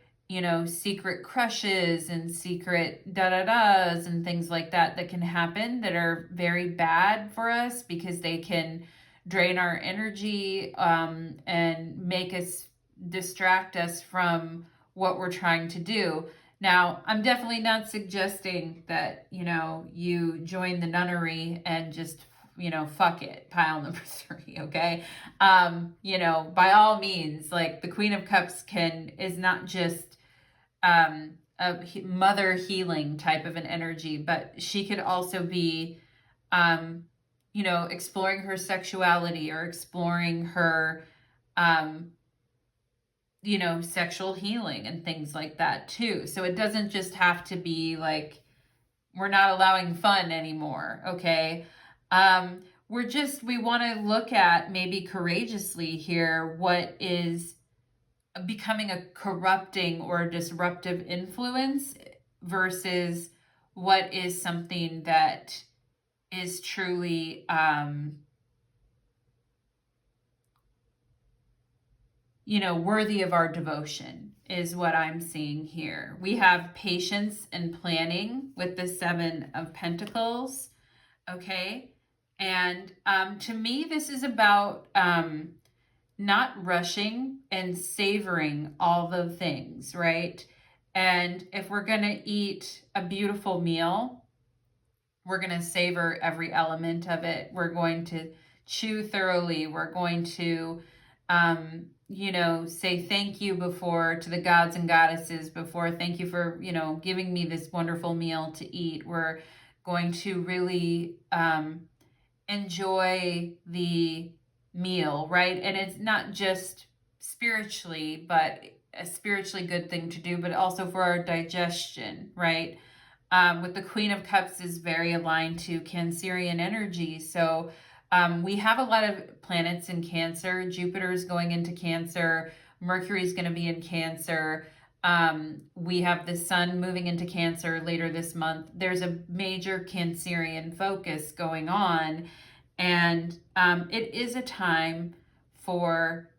Speaker 1: secret crushes and secret da-da-das and things like that can happen that are very bad for us because they can drain our energy and make us distract us from what we're trying to do. Now, I'm definitely not suggesting that, you join the nunnery and just, fuck it, pile number 3, okay? By all means, like the Queen of Cups is not just a mother healing type of an energy, but she could also be, exploring her sexuality or exploring her, sexual healing and things like that too. So it doesn't just have to be like, we're not allowing fun anymore, okay? We want to look at maybe courageously here what is becoming a corrupting or disruptive influence versus what is something that is truly worthy of our devotion is what I'm seeing here. We have patience and planning with the 7 of Pentacles, okay? And to me, this is about not rushing and savoring all the things, right? And if we're going to eat a beautiful meal, we're going to savor every element of it. We're going to chew thoroughly. We're going to say thank you before to the gods and goddesses before. Thank you for, giving me this wonderful meal to eat. We're going to really enjoy the meal, right? And it's not just spiritually, but a spiritually good thing to do, but also for our digestion, right? With the Queen of Cups is very aligned to Cancerian energy. So we have a lot of planets in Cancer. Jupiter is going into Cancer. Mercury is going to be in Cancer. We have the Sun moving into Cancer later this month. There's a major Cancerian focus going on. And it is a time for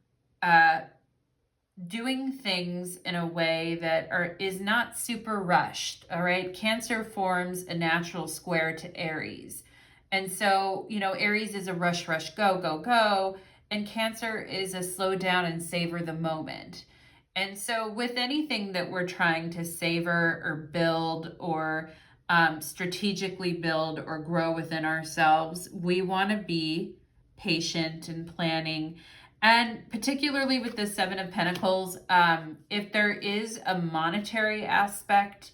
Speaker 1: doing things in a way that is not super rushed. All right. Cancer forms a natural square to Aries. And so, Aries is a rush, rush, go, go, go. And Cancer is a slow down and savor the moment. And so with anything that we're trying to savor or build or strategically build or grow within ourselves, we want to be patient and planning. And particularly with the Seven of Pentacles, if there is a monetary aspect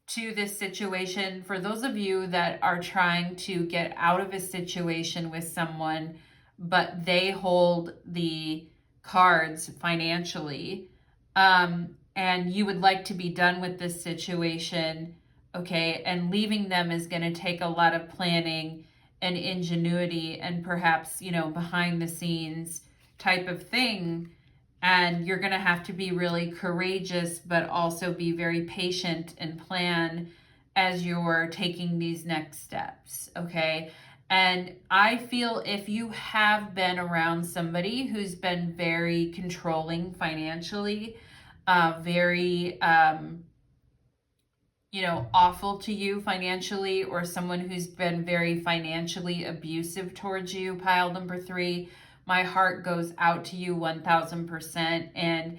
Speaker 1: to this situation, for those of you that are trying to get out of a situation with someone, but they hold the cards financially, and you would like to be done with this situation, okay, and leaving them is going to take a lot of planning and ingenuity and perhaps, behind the scenes type of thing. And you're going to have to be really courageous, but also be very patient and plan as you're taking these next steps, okay? And I feel if you have been around somebody who's been very controlling financially, very, awful to you financially, or someone who's been very financially abusive towards you, pile number 3, my heart goes out to you 1000%. And,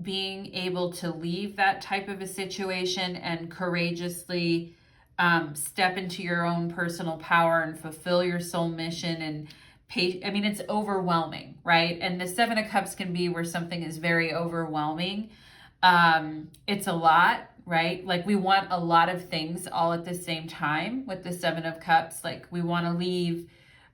Speaker 1: being able to leave that type of a situation and courageously step into your own personal power and fulfill your soul mission and it's overwhelming, right? And the Seven of Cups can be where something is very overwhelming. It's a lot, right? Like we want a lot of things all at the same time with the Seven of Cups. Like we want to leave,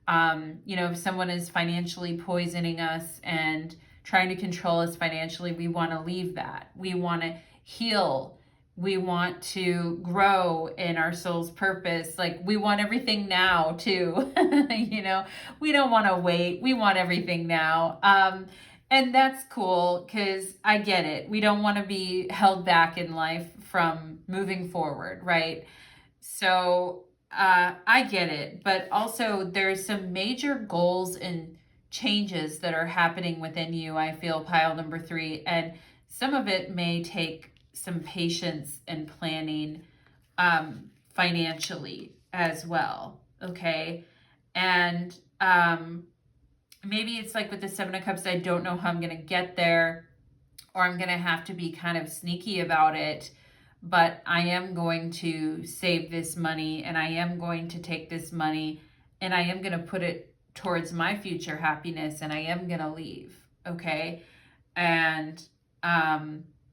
Speaker 1: if someone is financially poisoning us and trying to control us financially, we want to leave that. We want to heal. We want to grow in our soul's purpose. Like we want everything now too. We don't want to wait. We want everything now. And that's cool because I get it. We don't want to be held back in life from moving forward, right? So I get it. But also there's some major goals and changes that are happening within you, I feel, pile number 3. And some of it may take some patience and planning financially as well, okay? And maybe it's like with the Seven of Cups, I don't know how I'm going to get there, or I'm going to have to be kind of sneaky about it, but I am going to save this money, and I am going to take this money, and I am going to put it towards my future happiness, and I am going to leave, okay? And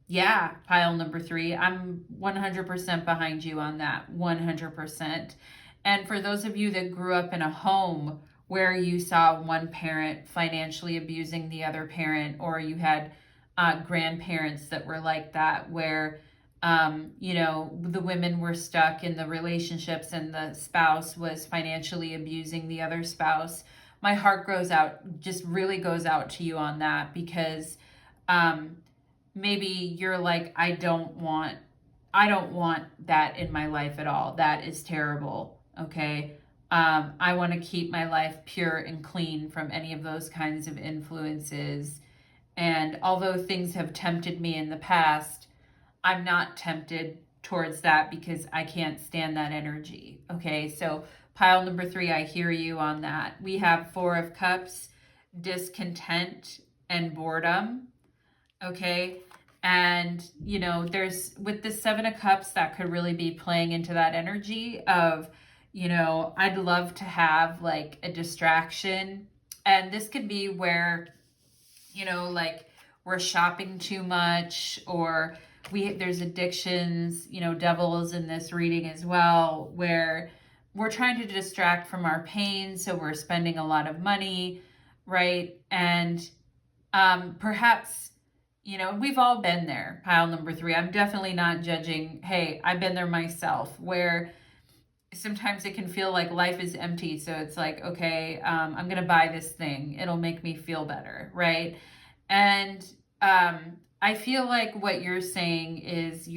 Speaker 1: yeah, pile number 3, I'm 100% behind you on that, 100%. And for those of you that grew up in a home where you saw one parent financially abusing the other parent, or you had grandparents that were like that, where, the women were stuck in the relationships and the spouse was financially abusing the other spouse, my heart really goes out to you on that, because maybe you're like, I don't want that in my life at all. That is terrible. Okay. I want to keep my life pure and clean from any of those kinds of influences. And although things have tempted me in the past, I'm not tempted towards that because I can't stand that energy. Okay. So pile number 3, I hear you on that. We have 4 of Cups, discontent and boredom. Okay. And, there's with the 7 of Cups, that could really be playing into that energy of, I'd love to have like a distraction. And this could be where, like we're shopping too much, or there's addictions, devil is in this reading as well, where we're trying to distract from our pain, so we're spending a lot of money, right? And perhaps, we've all been there, pile number 3. I'm definitely not judging. Hey, I've been there myself, where sometimes it can feel like life is empty. So it's like, okay, I'm going to buy this thing. It'll make me feel better, right? And I feel like what you're saying is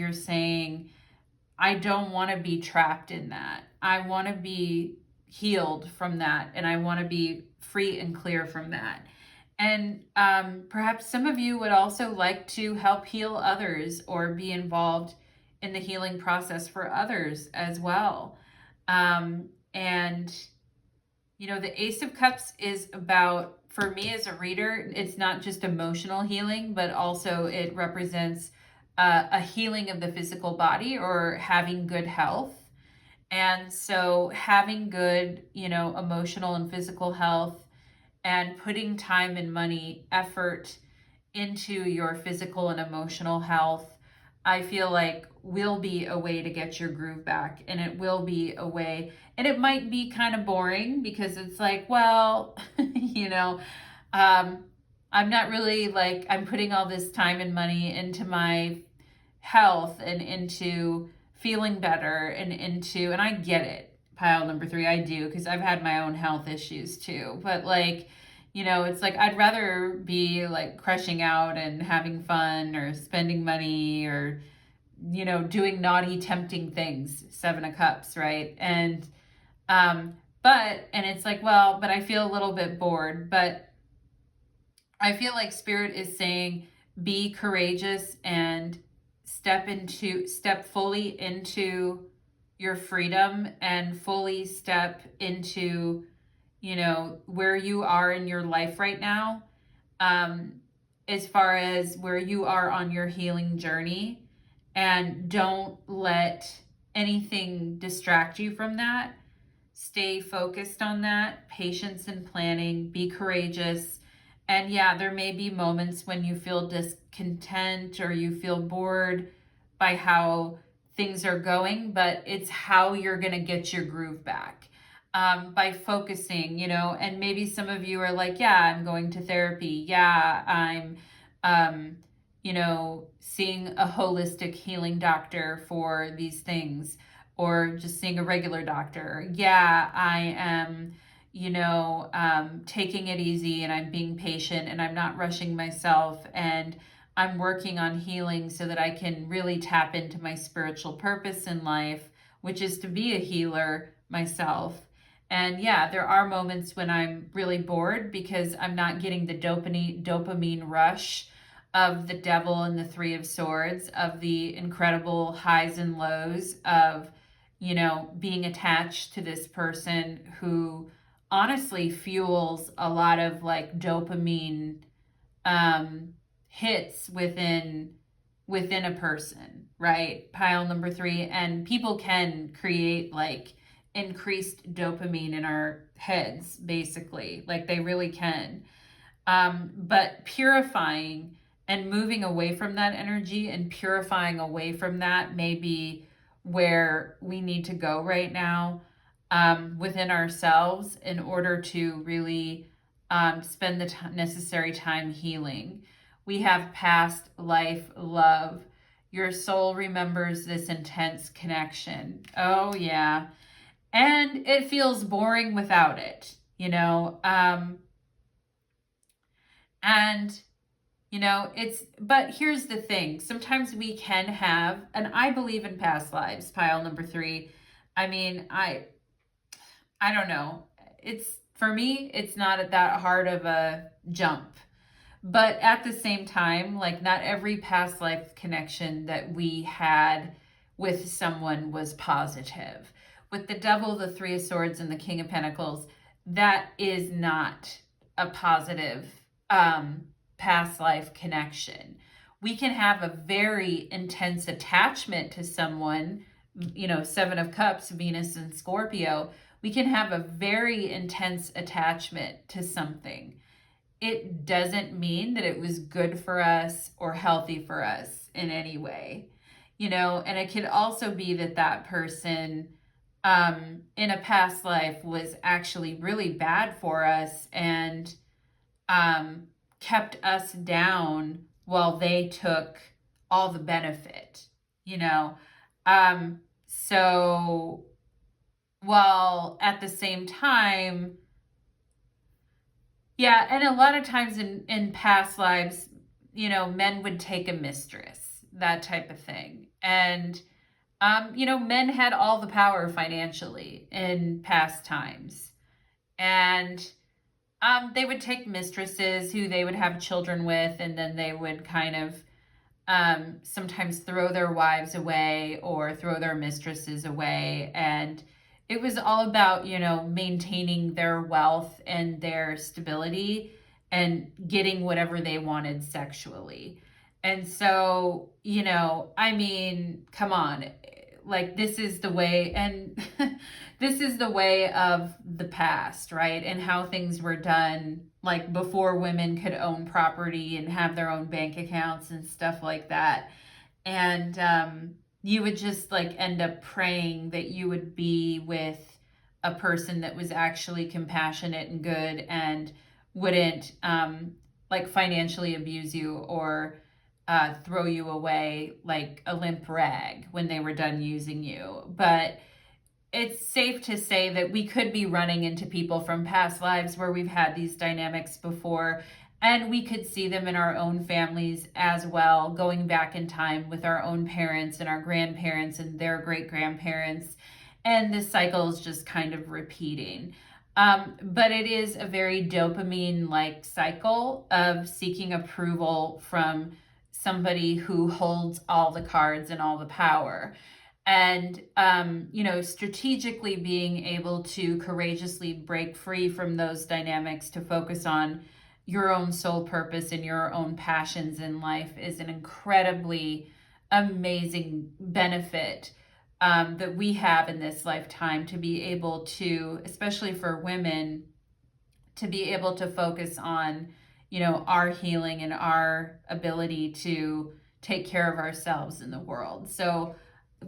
Speaker 1: I don't want to be trapped in that. I want to be healed from that, and I want to be free and clear from that. And perhaps some of you would also like to help heal others or be involved in the healing process for others as well. And, the Ace of Cups is about, for me as a reader, it's not just emotional healing, but also it represents a healing of the physical body or having good health. And so having good, emotional and physical health, and putting time and money, effort into your physical and emotional health, I feel like will be a way to get your groove back. And it will be a way, and it might be kind of boring because it's like, well, I'm not really like, I'm putting all this time and money into my health and into feeling better and I get it, pile number 3, I do, because I've had my own health issues too. But it's like I'd rather be like crushing out and having fun or spending money or doing naughty, tempting things. 7 of Cups, right? And it's like, well, but I feel a little bit bored. But I feel like Spirit is saying be courageous and step fully into your freedom and fully step into where you are in your life right now, as far as where you are on your healing journey, and don't let anything distract you from that. Stay focused on that, patience and planning, be courageous. And yeah, there may be moments when you feel discontent or you feel bored by how things are going, but it's how you're going to get your groove back. By focusing, and maybe some of you are like, yeah, I'm going to therapy. Yeah, I'm, seeing a holistic healing doctor for these things, or just seeing a regular doctor. Yeah, I am, taking it easy, and I'm being patient, and I'm not rushing myself, and I'm working on healing so that I can really tap into my spiritual purpose in life, which is to be a healer myself. And yeah, there are moments when I'm really bored because I'm not getting the dopamine rush of the Devil and the 3 of Swords, of the incredible highs and lows of, being attached to this person who honestly fuels a lot of like dopamine hits within a person, right? Pile number 3. And people can create like increased dopamine in our heads, basically, like they really can. But purifying and moving away from that energy and purifying away from that may be where we need to go right now, within ourselves, in order to really spend the necessary time healing. We have past life love. Your soul remembers this intense connection. Oh, yeah. And it feels boring without it, and but here's the thing. Sometimes we can have, and I believe in past lives, pile number 3. I mean, I don't know. For me, it's not that hard of a jump. But at the same time, like not every past life connection that we had with someone was positive. With the Devil, the 3 of Swords, and the King of Pentacles, that is not a positive past life connection. We can have a very intense attachment to someone, 7 of Cups, Venus and Scorpio. We can have a very intense attachment to something. it doesn't mean that it was good for us or healthy for us in any way, and it could also be that that person in a past life was actually really bad for us and um, kept us down while they took all the benefit, you know. So while at the same time, yeah, and a lot of times in past lives, men would take a mistress, that type of thing. And men had all the power financially in past times. And they would take mistresses who they would have children with, and then they would kind of sometimes throw their wives away or throw their mistresses away. And it was all about, maintaining their wealth and their stability and getting whatever they wanted sexually. And so, I mean, come on, like this is the way, and this is the way of the past, right? And how things were done, like before women could own property and have their own bank accounts and stuff like that. And you would just like end up praying that you would be with a person that was actually compassionate and good and wouldn't like financially abuse you or throw you away like a limp rag when they were done using you. But it's safe to say that we could be running into people from past lives where we've had these dynamics before, and we could see them in our own families as well, going back in time with our own parents and our grandparents and their great grandparents. And this cycle is just kind of repeating. But it is a very dopamine like cycle of seeking approval from somebody who holds all the cards and all the power. And strategically being able to courageously break free from those dynamics to focus on your own soul purpose and your own passions in life is an incredibly amazing benefit that we have in this lifetime, to be able to, especially for women, to be able to focus on our healing and our ability to take care of ourselves in the world. So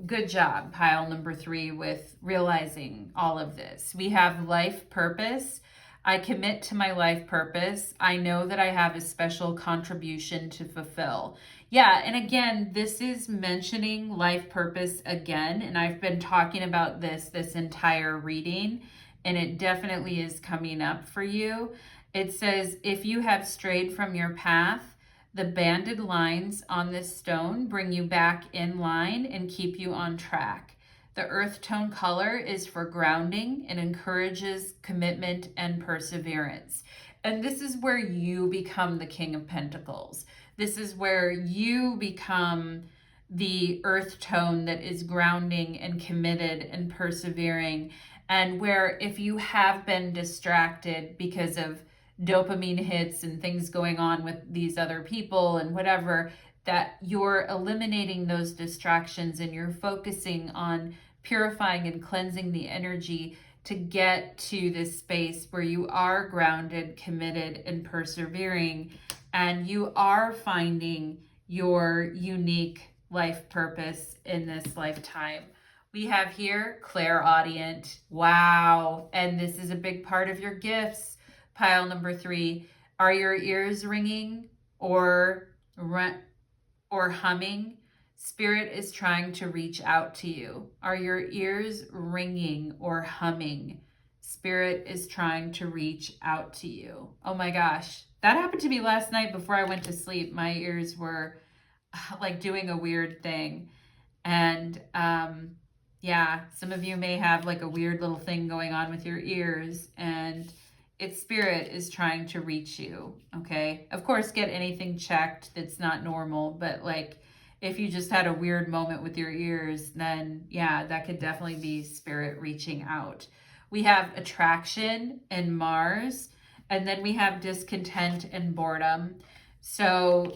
Speaker 1: good job, pile number 3, with realizing all of this. We have life purpose. I commit to my life purpose. I know that I have a special contribution to fulfill. Yeah, and again, this is mentioning life purpose again, and I've been talking about this entire reading, and it definitely is coming up for you. It says, if you have strayed from your path, the banded lines on this stone bring you back in line and keep you on track. The earth tone color is for grounding and encourages commitment and perseverance. And this is where you become the King of Pentacles. This is where you become the earth tone that is grounding and committed and persevering. And where if you have been distracted because of dopamine hits and things going on with these other people and whatever, that you're eliminating those distractions and you're focusing on purifying and cleansing the energy to get to this space where you are grounded, committed, and persevering, and you are finding your unique life purpose in this lifetime. We have here clairaudient. Wow. And this is a big part of your gifts. Pile number 3, are your ears ringing or humming? Spirit is trying to reach out to you. Are your ears ringing or humming? Spirit is trying to reach out to you. Oh my gosh. That happened to me last night before I went to sleep. My ears were like doing a weird thing. And yeah, some of you may have like a weird little thing going on with your ears, and its spirit is trying to reach you, okay? Of course, get anything checked that's not normal, but like if you just had a weird moment with your ears, then yeah, that could definitely be spirit reaching out. We have attraction and Mars, and then we have discontent and boredom. So,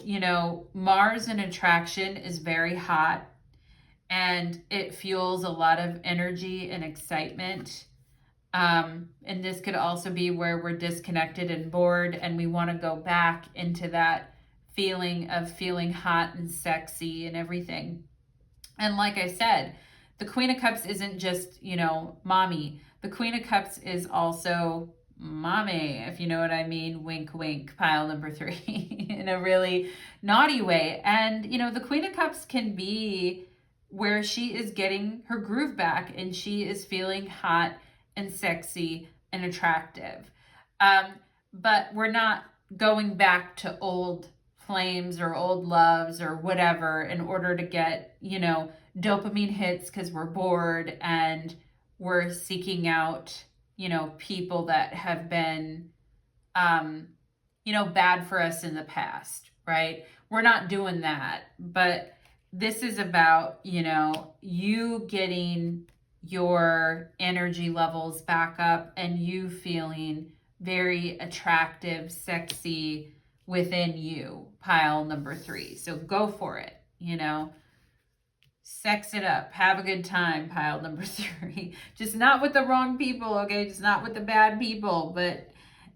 Speaker 1: Mars and attraction is very hot, and it fuels a lot of energy and excitement. And this could also be where we're disconnected and bored and we want to go back into that feeling of feeling hot and sexy and everything. And like I said, the Queen of Cups isn't just, mommy. The Queen of Cups is also mommy, if you know what I mean. Wink, wink, pile number 3 in a really naughty way. And, the Queen of Cups can be where she is getting her groove back and she is feeling hot and sexy and attractive. But we're not going back to old flames or old loves or whatever in order to get, dopamine hits because we're bored and we're seeking out, people that have been, bad for us in the past, right? We're not doing that. But this is about, you getting your energy levels back up and you feeling very attractive, sexy within you, pile number 3. So go for it, sex it up, have a good time, pile number 3. Just not with the wrong people, okay? Just not with the bad people.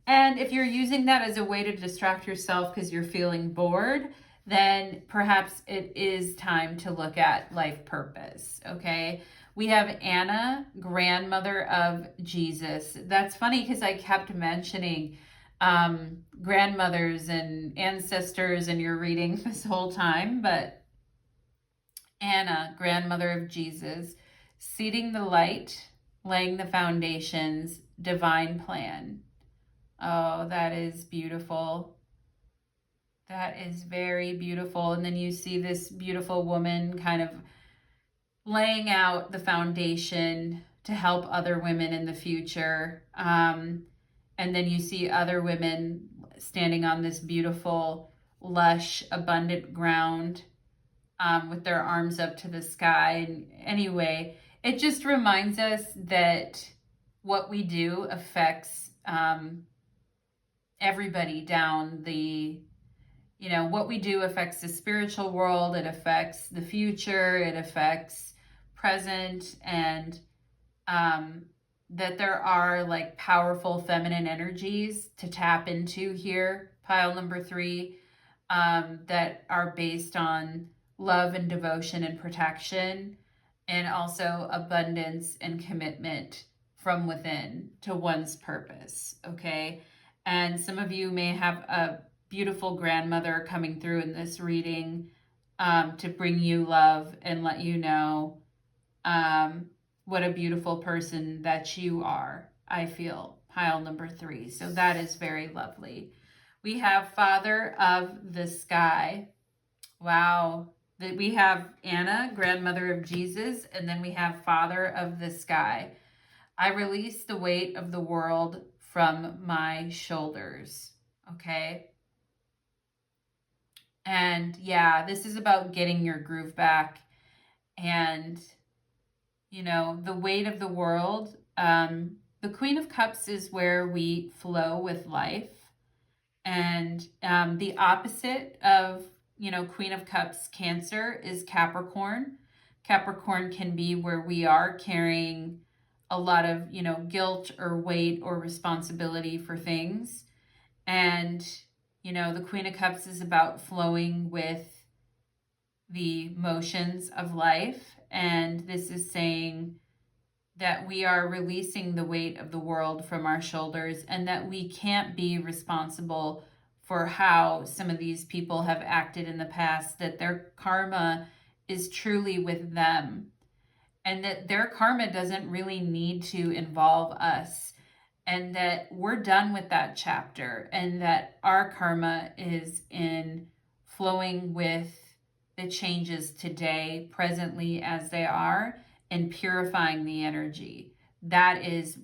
Speaker 1: And if you're using that as a way to distract yourself because you're feeling bored, then perhaps it is time to look at life purpose, okay? We have Anna, grandmother of Jesus. That's funny because I kept mentioning grandmothers and ancestors in your reading this whole time, but Anna, grandmother of Jesus, seeding the light, laying the foundations, divine plan. Oh, that is beautiful. That is very beautiful. And then you see this beautiful woman kind of laying out the foundation to help other women in the future. And then you see other women standing on this beautiful, lush, abundant ground with their arms up to the sky. And anyway, it just reminds us that what we do affects everybody down the, what we do affects the spiritual world. It affects the future. It affects present, and that there are like powerful feminine energies to tap into here, pile number 3, that are based on love and devotion and protection, and also abundance and commitment from within to one's purpose, okay? And some of you may have a beautiful grandmother coming through in this reading to bring you love and let you know what a beautiful person that you are, I feel, pile number 3. So that is very lovely. We have Father of the Sky. Wow. We have Anna, grandmother of Jesus, and then we have Father of the Sky. I release the weight of the world from my shoulders. Okay. And yeah, this is about getting your groove back and, the weight of the world. The Queen of Cups is where we flow with life. And the opposite of, Queen of Cups, Cancer, is Capricorn. Capricorn can be where we are carrying a lot of, guilt or weight or responsibility for things. And, the Queen of Cups is about flowing with the motions of life. And this is saying that we are releasing the weight of the world from our shoulders and that we can't be responsible for how some of these people have acted in the past, that their karma is truly with them and that their karma doesn't really need to involve us, and that we're done with that chapter and that our karma is in flowing with the changes today, presently as they are, and purifying the energy. That is,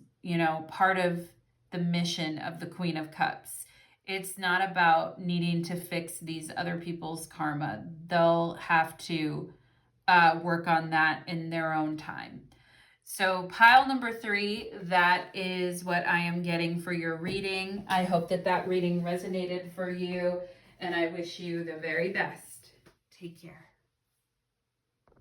Speaker 1: part of the mission of the Queen of Cups. It's not about needing to fix these other people's karma. They'll have to work on that in their own time. So pile number 3, that is what I am getting for your reading. I hope that reading resonated for you, and I wish you the very best. Take care.